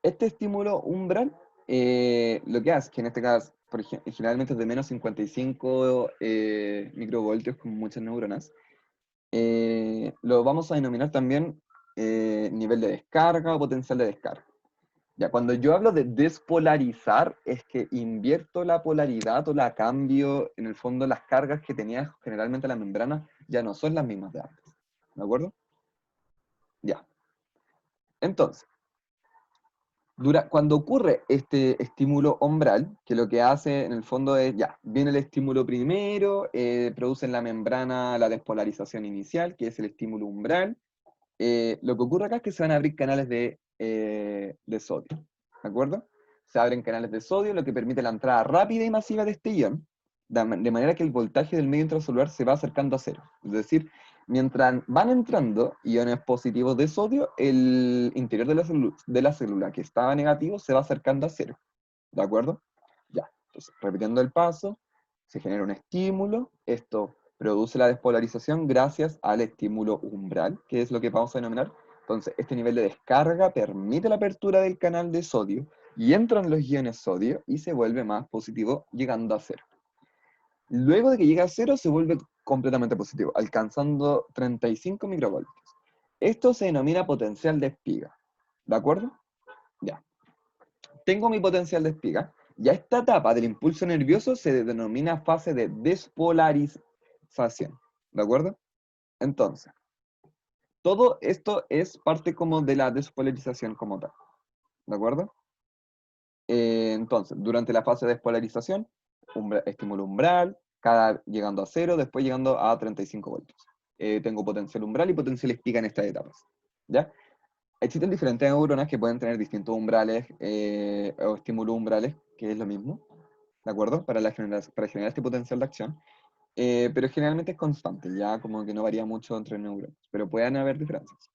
este estímulo umbral, lo que hace, que en este caso, generalmente es de menos 55 microvoltios con muchas neuronas, lo vamos a denominar también nivel de descarga o potencial de descarga. Ya, cuando yo hablo de despolarizar, es que invierto la polaridad o la cambio, en el fondo las cargas que tenía generalmente la membrana ya no son las mismas de antes. ¿De acuerdo? Ya. Entonces, cuando ocurre este estímulo umbral, que lo que hace en el fondo es, ya, viene el estímulo primero, produce en la membrana la despolarización inicial, que es el estímulo umbral. Lo que ocurre acá es que se van a abrir canales de sodio, ¿de acuerdo? Se abren canales de sodio, lo que permite la entrada rápida y masiva de este ion, de manera que el voltaje del medio intracelular se va acercando a cero. Es decir, mientras van entrando iones positivos de sodio, el interior de la célula que estaba negativo se va acercando a cero, ¿de acuerdo? Ya, entonces, repitiendo el paso, se genera un estímulo, esto produce la despolarización gracias al estímulo umbral, que es lo que vamos a denominar. Entonces, este nivel de descarga permite la apertura del canal de sodio y entran los iones sodio y se vuelve más positivo, llegando a cero. Luego de que llega a cero, se vuelve completamente positivo, alcanzando 35 microvoltios. Esto se denomina potencial de espiga. ¿De acuerdo? Ya. Tengo mi potencial de espiga. Ya esta etapa del impulso nervioso se denomina fase de despolarización. ¿De acuerdo? Entonces, todo esto es parte como de la despolarización como tal. ¿De acuerdo? Entonces, durante la fase de despolarización, estímulo umbral, llegando a 0, después llegando a 35 voltios. Tengo potencial umbral y potencial espiga en estas etapas, ¿ya? Existen diferentes neuronas que pueden tener distintos umbrales o estímulos umbrales, que es lo mismo, ¿de acuerdo? Para generar este potencial de acción. Pero generalmente es constante, ya como que no varía mucho entre neuronas, pero pueden haber diferencias.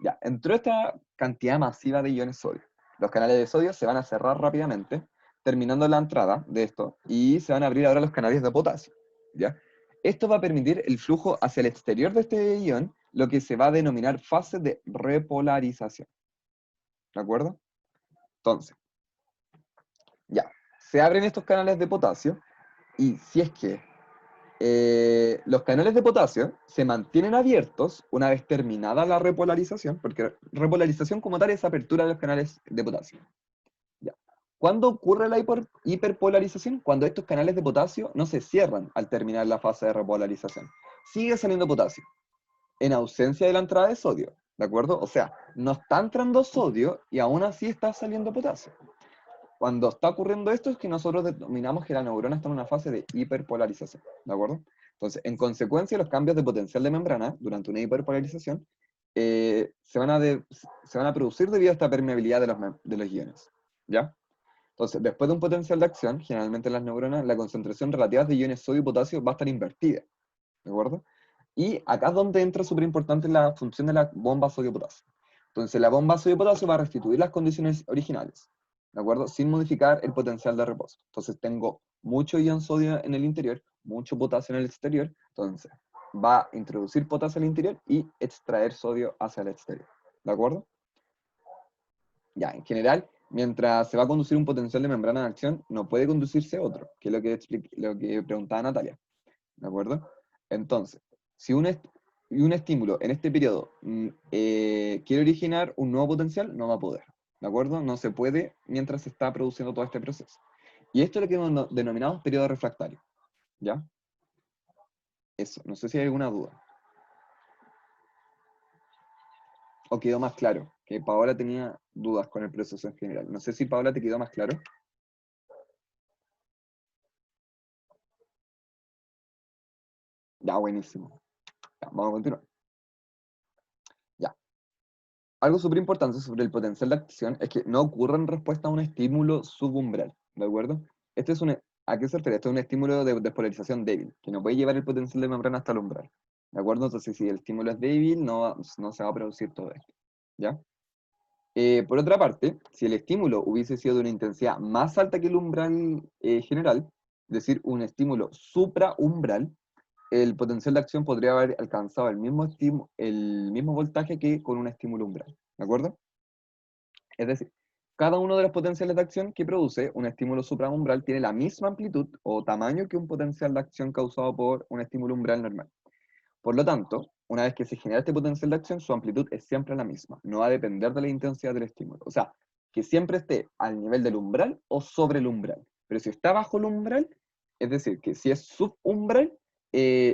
Ya, entró esta cantidad masiva de iones sodio. Los canales de sodio se van a cerrar rápidamente, terminando la entrada de esto, y se van a abrir ahora los canales de potasio, ¿ya? Esto va a permitir el flujo hacia el exterior de este ion, lo que se va a denominar fase de repolarización, ¿de acuerdo? Entonces, ya, se abren estos canales de potasio, y si es que los canales de potasio se mantienen abiertos una vez terminada la repolarización, porque repolarización como tal es apertura de los canales de potasio. Ya. ¿Cuándo ocurre la hiperpolarización? Cuando estos canales de potasio no se cierran al terminar la fase de repolarización. Sigue saliendo potasio, en ausencia de la entrada de sodio, ¿de acuerdo? O sea, no está entrando sodio y aún así está saliendo potasio. Cuando está ocurriendo esto es que nosotros denominamos que la neurona está en una fase de hiperpolarización, ¿de acuerdo? Entonces, en consecuencia, los cambios de potencial de membrana durante una hiperpolarización se van a producir debido a esta permeabilidad de los iones, ¿ya? Entonces, después de un potencial de acción, generalmente en las neuronas, la concentración relativa de iones sodio y potasio va a estar invertida, ¿de acuerdo? Y acá es donde entra súper importante la función de la bomba sodio-potasio. Entonces, la bomba sodio-potasio va a restituir las condiciones originales, ¿de acuerdo? Sin modificar el potencial de reposo. Entonces, tengo mucho ion sodio en el interior, mucho potasio en el exterior, entonces va a introducir potasio al interior y extraer sodio hacia el exterior, ¿de acuerdo? Ya, en general, mientras se va a conducir un potencial de membrana de acción, no puede conducirse otro, que es lo que preguntaba Natalia, ¿de acuerdo? Entonces, si un estímulo en este periodo quiere originar un nuevo potencial, no va a poder, ¿de acuerdo? No se puede mientras se está produciendo todo este proceso. Y esto es lo que denominamos periodo refractario, ¿ya? Eso, no sé si hay alguna duda. ¿O quedó más claro? Que Paola tenía dudas con el proceso en general. No sé si Paola te quedó más claro. Ya, buenísimo. Ya, vamos a continuar. Ya. Algo súper importante sobre el potencial de acción es que no ocurre en respuesta a un estímulo subumbral, ¿de acuerdo? Este es ¿a qué se refiere? Esto es un estímulo de despolarización débil, que no puede llevar el potencial de membrana hasta el umbral, ¿de acuerdo? Entonces, si el estímulo es débil, no se va a producir todo esto, ¿ya? Por otra parte, si el estímulo hubiese sido de una intensidad más alta que el umbral general, es decir, un estímulo supraumbral, el potencial de acción podría haber alcanzado el mismo voltaje que con un estímulo umbral, ¿de acuerdo? Es decir, cada uno de los potenciales de acción que produce un estímulo supraumbral tiene la misma amplitud o tamaño que un potencial de acción causado por un estímulo umbral normal. Por lo tanto, una vez que se genera este potencial de acción, su amplitud es siempre la misma, no va a depender de la intensidad del estímulo. O sea, que siempre esté al nivel del umbral o sobre el umbral. Pero si está bajo el umbral, es decir, que si es subumbral,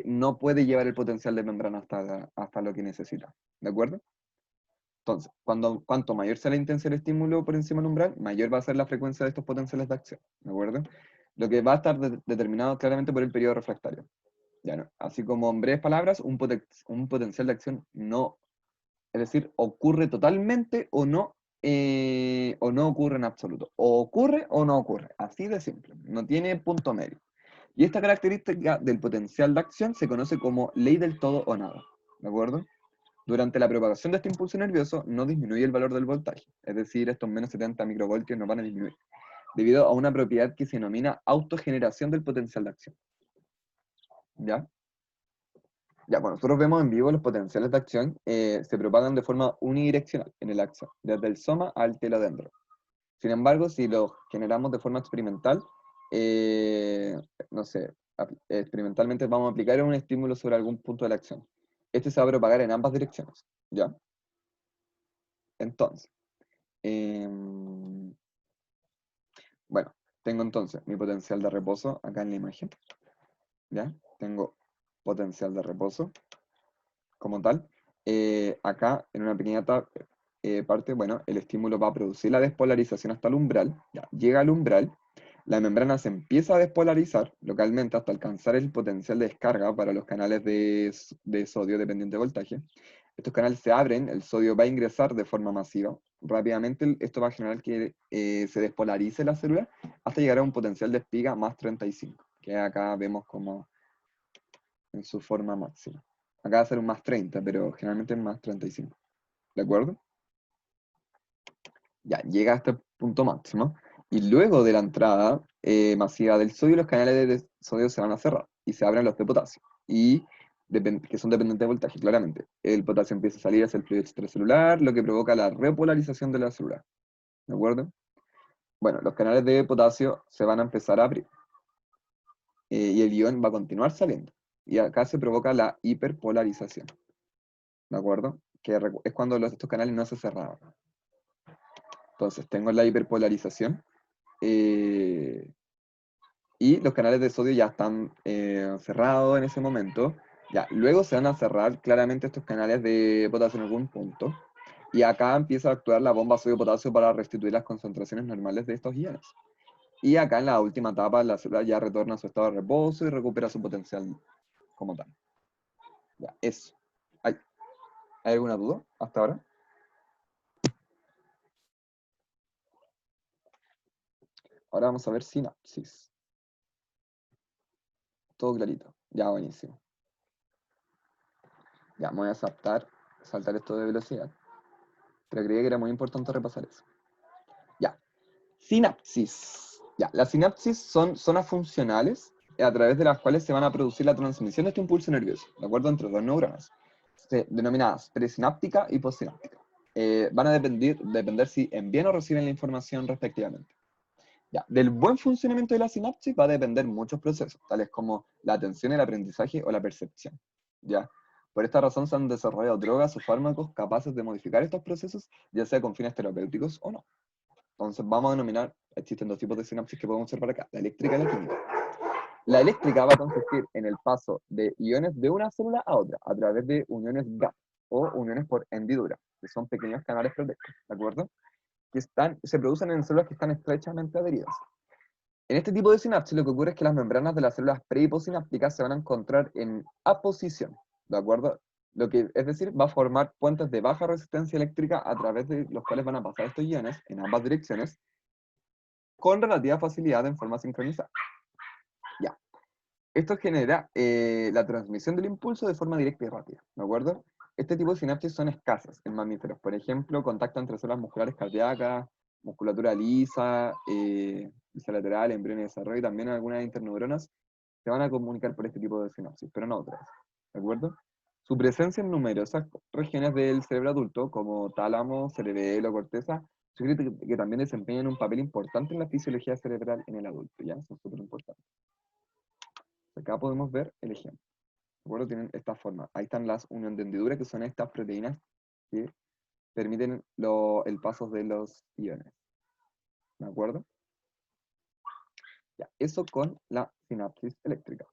no puede llevar el potencial de membrana hasta lo que necesita. ¿De acuerdo? Entonces, cuanto mayor sea la intensidad del estímulo por encima del umbral, mayor va a ser la frecuencia de estos potenciales de acción. ¿De acuerdo? Lo que va a estar determinado claramente por el periodo refractario. Ya no. Así como en breves palabras, un potencial de acción no, es decir, ocurre totalmente o no ocurre en absoluto. O ocurre o no ocurre. Así de simple. No tiene punto medio. Y esta característica del potencial de acción se conoce como ley del todo o nada. ¿De acuerdo? Durante la propagación de este impulso nervioso no disminuye el valor del voltaje. Es decir, estos menos 70 microvoltios no van a disminuir. Debido a una propiedad que se denomina autogeneración del potencial de acción. ¿Ya? Ya, bueno, nosotros vemos en vivo los potenciales de acción se propagan de forma unidireccional en el axón, desde el soma al telodendro. Sin embargo, si los generamos de forma experimental, eh, no sé, experimentalmente vamos a aplicar un estímulo sobre algún punto de la acción. Este se va a propagar en ambas direcciones, ¿ya? Entonces, bueno, tengo entonces mi potencial de reposo acá en la imagen, ¿ya? Tengo potencial de reposo como tal. Acá, en una pequeña parte, bueno, el estímulo va a producir la despolarización hasta el umbral, ya, llega al umbral, la membrana se empieza a despolarizar localmente hasta alcanzar el potencial de descarga para los canales de sodio dependiente de voltaje. Estos canales se abren, el sodio va a ingresar de forma masiva. Rápidamente esto va a generar que se despolarice la célula hasta llegar a un potencial de espiga más 35, que acá vemos como en su forma máxima. Acá va a ser un más 30, pero generalmente es más 35. ¿De acuerdo? Ya, llega a este punto máximo. Y luego de la entrada masiva del sodio, los canales de sodio se van a cerrar y se abren los de potasio, y que son dependientes de voltaje, claramente. El potasio empieza a salir hacia el fluido extracelular, lo que provoca la repolarización de la célula. ¿De acuerdo? Bueno, los canales de potasio se van a empezar a abrir y el ion va a continuar saliendo. Y acá se provoca la hiperpolarización. ¿De acuerdo? Que es cuando estos canales no se cerraban. Entonces, tengo la hiperpolarización. Y los canales de sodio ya están cerrados en ese momento. Ya, luego se van a cerrar claramente estos canales de potasio en algún punto. Y acá empieza a actuar la bomba sodio-potasio para restituir las concentraciones normales de estos iones. Y acá en la última etapa la célula ya retorna a su estado de reposo y recupera su potencial como tal. Ya, eso. ¿Hay alguna duda hasta ahora? Ahora vamos a ver sinapsis. Todo clarito. Ya, buenísimo. Ya, me voy a saltar esto de velocidad. Pero creía que era muy importante repasar eso. Ya. Sinapsis. Ya, las sinapsis son zonas funcionales a través de las cuales se van a producir la transmisión de este impulso nervioso, ¿de acuerdo? Entre dos neuronas, denominadas presináptica y postsináptica. Van a depender si envían o reciben la información respectivamente. Ya, del buen funcionamiento de la sinapsis va a depender muchos procesos, tales como la atención, el aprendizaje o la percepción. ¿Ya? Por esta razón se han desarrollado drogas o fármacos capaces de modificar estos procesos, ya sea con fines terapéuticos o no. Entonces vamos a denominar, existen dos tipos de sinapsis que podemos observar acá, la eléctrica y la química. La eléctrica va a consistir en el paso de iones de una célula a otra, a través de uniones gap, o uniones por hendidura, que son pequeños canales proteicos, ¿de acuerdo? Que se producen en células que están estrechamente adheridas. En este tipo de sinapsis lo que ocurre es que las membranas de las células pre- y postsinápticas se van a encontrar en aposición, ¿de acuerdo? Es decir, va a formar puentes de baja resistencia eléctrica a través de los cuales van a pasar estos iones en ambas direcciones con relativa facilidad en forma sincronizada. Ya. Esto genera la transmisión del impulso de forma directa y rápida, ¿de acuerdo? Este tipo de sinapsis son escasas en mamíferos. Por ejemplo, contacto entre células musculares cardíacas, musculatura lisa, lisa lateral, embrión y desarrollo, y también algunas interneuronas se van a comunicar por este tipo de sinapsis, pero no otras, ¿de acuerdo? Su presencia en numerosas regiones del cerebro adulto, como tálamo, cerebelo, corteza, sugiere que también desempeñan un papel importante en la fisiología cerebral en el adulto, ¿ya? Son súper importantes. Acá podemos ver el ejemplo. ¿De acuerdo? Tienen esta forma. Ahí están las uniones de hendidura, que son estas proteínas que permiten el paso de los iones. ¿De acuerdo? Ya, eso con la sinapsis eléctrica.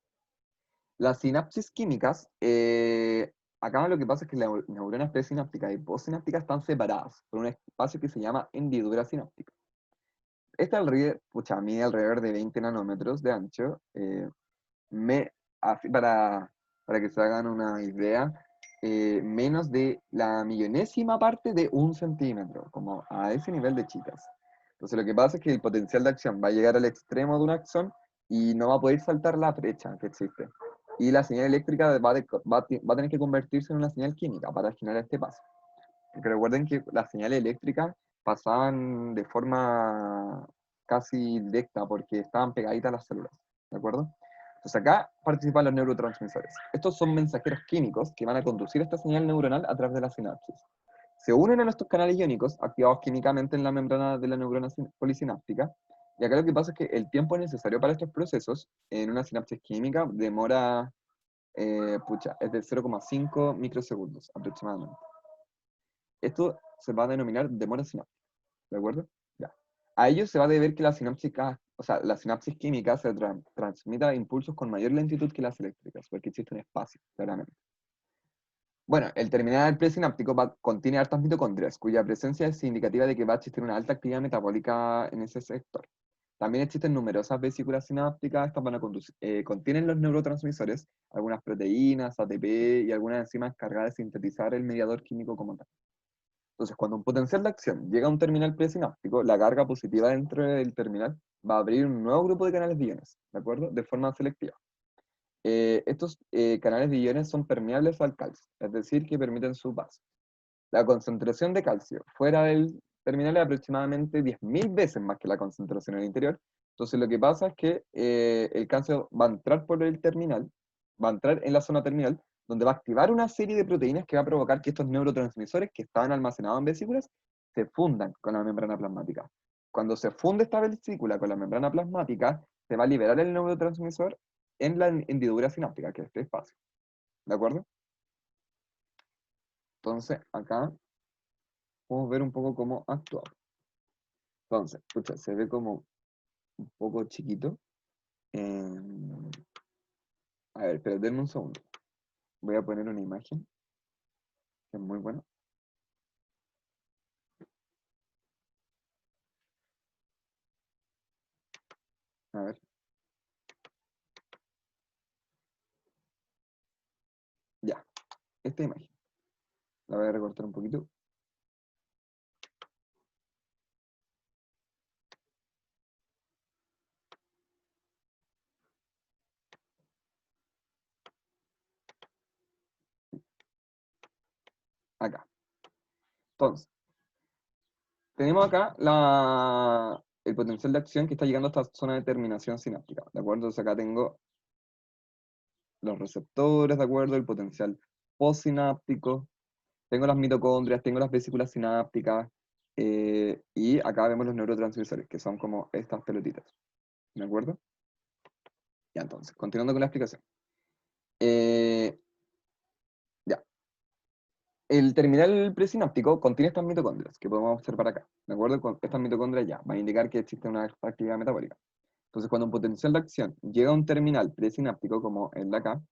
Las sinapsis químicas, acá lo que pasa es que las neuronas presinápticas y postsinápticas están separadas por un espacio que se llama hendidura sináptica. Esta mide alrededor de 20 nanómetros de ancho. Así para que se hagan una idea, menos de la millonésima parte de un centímetro, como a ese nivel de chicas. Entonces lo que pasa es que el potencial de acción va a llegar al extremo de un axón y no va a poder saltar la brecha que existe. Y la señal eléctrica va a tener que convertirse en una señal química para generar este paso. Porque recuerden que las señales eléctricas pasaban de forma casi directa porque estaban pegaditas a las células, ¿de acuerdo? Entonces acá participan los neurotransmisores. Estos son mensajeros químicos que van a conducir esta señal neuronal a través de la sinapsis. Se unen a estos canales iónicos activados químicamente en la membrana de la neurona polisináptica. Y acá lo que pasa es que el tiempo necesario para estos procesos en una sinapsis química demora, es de 0,5 microsegundos aproximadamente. Esto se va a denominar demora sináptica, ¿de acuerdo? Ya. A ello se va a deber que la sinapsis química se transmita impulsos con mayor lentitud que las eléctricas, porque existe un espacio, claramente. Bueno, el terminal presináptico contiene altas mitocondrias, cuya presencia es indicativa de que va a existir una alta actividad metabólica en ese sector. También existen numerosas vesículas sinápticas, estas contienen los neurotransmisores, algunas proteínas, ATP y algunas enzimas encargadas de sintetizar el mediador químico como tal. Entonces, cuando un potencial de acción llega a un terminal presináptico, la carga positiva dentro del terminal va a abrir un nuevo grupo de canales de iones, ¿de acuerdo? De forma selectiva. Estos canales de iones son permeables al calcio, es decir, que permiten su paso. La concentración de calcio fuera del terminal es aproximadamente 10.000 veces más que la concentración en el interior. Entonces lo que pasa es que el calcio va a entrar por el terminal, va a entrar en la zona terminal, donde va a activar una serie de proteínas que va a provocar que estos neurotransmisores que estaban almacenados en vesículas se fundan con la membrana plasmática. Cuando se funde esta vesícula con la membrana plasmática, se va a liberar el neurotransmisor en la hendidura sináptica, que es este espacio. ¿De acuerdo? Entonces, acá podemos ver un poco cómo actúa. Entonces, escucha, se ve como un poco chiquito. Eh, a ver, pero denme un segundo. Voy a poner una imagen que es muy buena. A ver. Ya, esta imagen. La voy a recortar un poquito. Acá. Entonces, tenemos acá el potencial de acción que está llegando a esta zona de terminación sináptica. ¿De acuerdo? Entonces acá tengo los receptores, ¿de acuerdo? El potencial postsináptico. Tengo las mitocondrias, tengo las vesículas sinápticas. Y acá vemos los neurotransmisores, que son como estas pelotitas. ¿De acuerdo? Ya, entonces, continuando con la explicación. Eh, ya. El terminal presináptico contiene estas mitocondrias que podemos observar acá. ¿De acuerdo? Con estas mitocondrias ya van a indicar que existe una actividad metabólica. Entonces, cuando un potencial de acción llega a un terminal presináptico, como el de acá,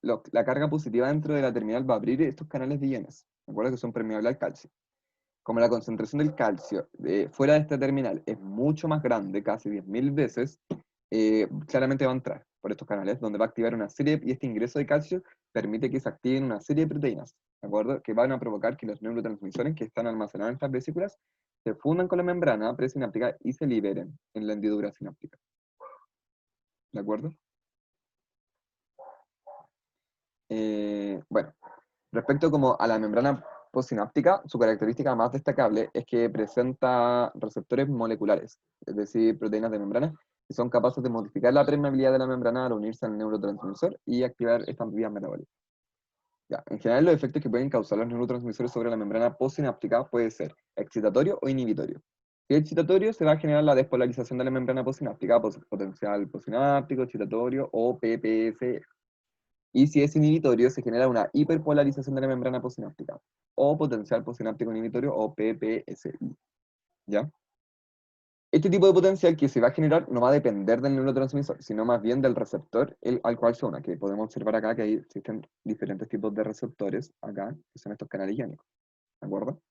la carga positiva dentro de la terminal va a abrir estos canales de iones. ¿De acuerdo? Que son permeables al calcio. Como la concentración del calcio fuera de este terminal es mucho más grande, casi 10.000 veces, claramente va a entrar por estos canales, donde va a activar una serie, y este ingreso de calcio permite que se activen una serie de proteínas, ¿de acuerdo? Que van a provocar que los neurotransmisores que están almacenados en estas vesículas se fundan con la membrana presináptica y se liberen en la hendidura sináptica. ¿De acuerdo? Bueno, respecto como a la membrana postsináptica, su característica más destacable es que presenta receptores moleculares, es decir, proteínas de membrana, que son capaces de modificar la permeabilidad de la membrana al unirse al neurotransmisor y activar estas vías metabólicas. Ya, en general, los efectos que pueden causar los neurotransmisores sobre la membrana postsináptica puede ser excitatorio o inhibitorio. Si es excitatorio, se va a generar la despolarización de la membrana postsináptica, potencial postsináptico, excitatorio o PPS. Y si es inhibitorio, se genera una hiperpolarización de la membrana postsináptica, o potencial postsináptico inhibitorio, o PPSI. ¿Ya? Este tipo de potencial que se va a generar no va a depender del neurotransmisor, sino más bien del receptor al cual se una, que podemos observar acá que existen diferentes tipos de receptores acá, que son estos canales iónicos. ¿De acuerdo?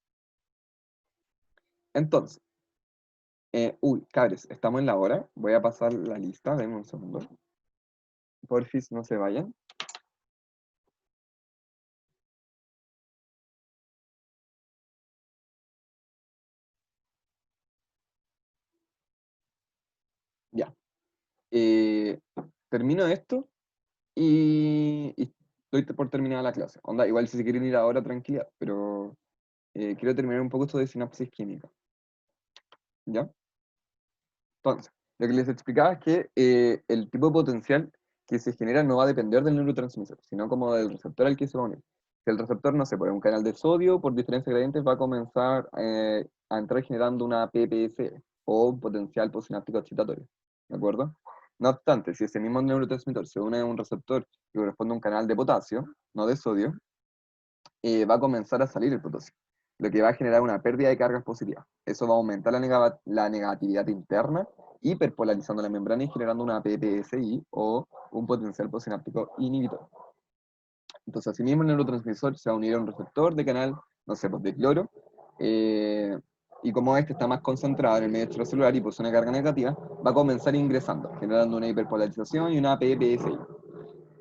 Entonces, cabres, estamos en la hora. Voy a pasar la lista, denme un segundo. Porfis, no se vayan. Ya. Eh, Termino esto y estoy por terminar la clase. Onda, igual si se quieren ir ahora, tranquilidad, pero quiero terminar un poco esto de sinapsis química. ¿Ya? Entonces, lo que les explicaba es que el tipo de potencial que se genera no va a depender del neurotransmisor, sino como del receptor al que se va a unir. Si el receptor, no sé, por un canal de sodio, por diferencia de gradientes, va a comenzar a entrar generando una PPS o un potencial postsináptico excitatorio. ¿De acuerdo? No obstante, si ese mismo neurotransmisor se une a un receptor que corresponde a un canal de potasio, no de sodio, va a comenzar a salir el potasio, lo que va a generar una pérdida de cargas positivas. Eso va a aumentar la negatividad interna, hiperpolarizando la membrana y generando una PPSI o un potencial postsináptico inhibitor. Entonces, asimismo, el neurotransmisor se va a unir a un receptor de canal, no sé, pues de cloro, eh, Y como este está más concentrado en el medio extracelular y posee una carga negativa, va a comenzar ingresando, generando una hiperpolarización y una PPSI.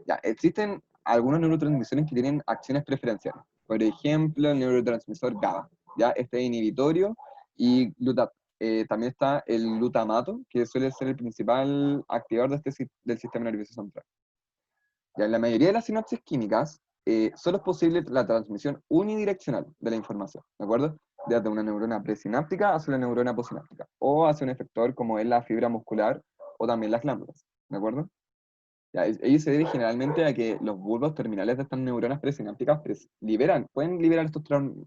Ya, existen algunos neurotransmisores que tienen acciones preferenciales. Por ejemplo, el neurotransmisor GABA, ¿ya? Este es inhibitorio y también está el glutamato, que suele ser el principal activador de del sistema nervioso central. Ya, en la mayoría de las sinapsis químicas, solo es posible la transmisión unidireccional de la información, ¿de acuerdo? Desde una neurona presináptica hacia la neurona posináptica, o hacia un efector como es la fibra muscular o también las glándulas, ¿de acuerdo? Ya, ello se debe generalmente a que los bulbos terminales de estas neuronas presinápticas pueden liberar estos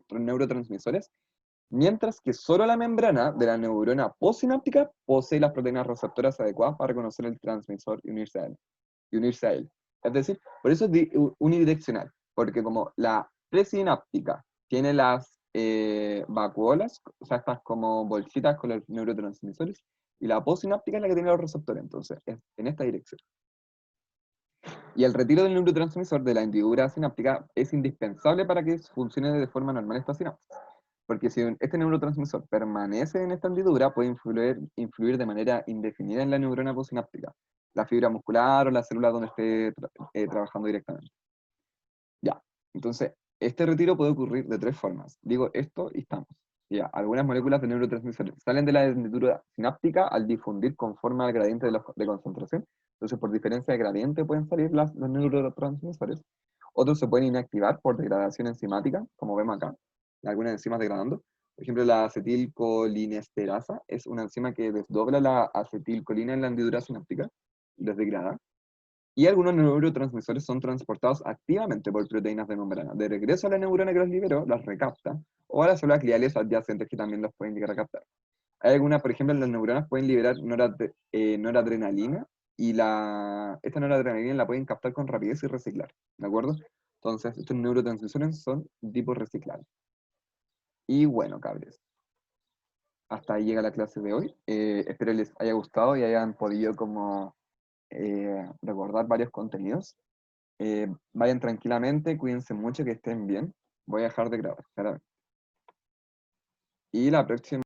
neurotransmisores, mientras que solo la membrana de la neurona postsináptica posee las proteínas receptoras adecuadas para reconocer el transmisor y unirse a él. Es decir, por eso es unidireccional, porque como la presináptica tiene las vacuolas, o sea, estas como bolsitas con los neurotransmisores, y la postsináptica es la que tiene los receptores, entonces es en esta dirección. Y el retiro del neurotransmisor de la hendidura sináptica es indispensable para que funcione de forma normal esta sinapsis. Porque si este neurotransmisor permanece en esta hendidura, puede influir de manera indefinida en la neurona posináptica, la fibra muscular o la célula donde esté trabajando directamente. Ya, entonces, este retiro puede ocurrir de tres formas. Digo esto y estamos. Ya, algunas moléculas de neurotransmisores salen de la hendidura sináptica al difundir conforme al gradiente de concentración. Entonces, por diferencia de gradiente pueden salir los neurotransmisores. Otros se pueden inactivar por degradación enzimática, como vemos acá, algunas enzimas degradando. Por ejemplo, la acetilcolinesterasa es una enzima que desdobla la acetilcolina en la hendidura sináptica y los degrada. Y algunos neurotransmisores son transportados activamente por proteínas de membrana. De regreso a la neurona que los liberó, las recapta, o a las células gliales adyacentes que también los pueden llegar a captar. Hay algunas, por ejemplo, las neuronas pueden liberar noradrenalina, y esta noradrenalina la pueden captar con rapidez y reciclar, ¿de acuerdo? Entonces, estos neurotransmisores son tipo reciclables. Y bueno, cabres, hasta ahí llega la clase de hoy. Espero les haya gustado y hayan podido como recordar varios contenidos. Vayan tranquilamente, cuídense mucho, que estén bien. Voy a dejar de grabar, claramente. Y la próxima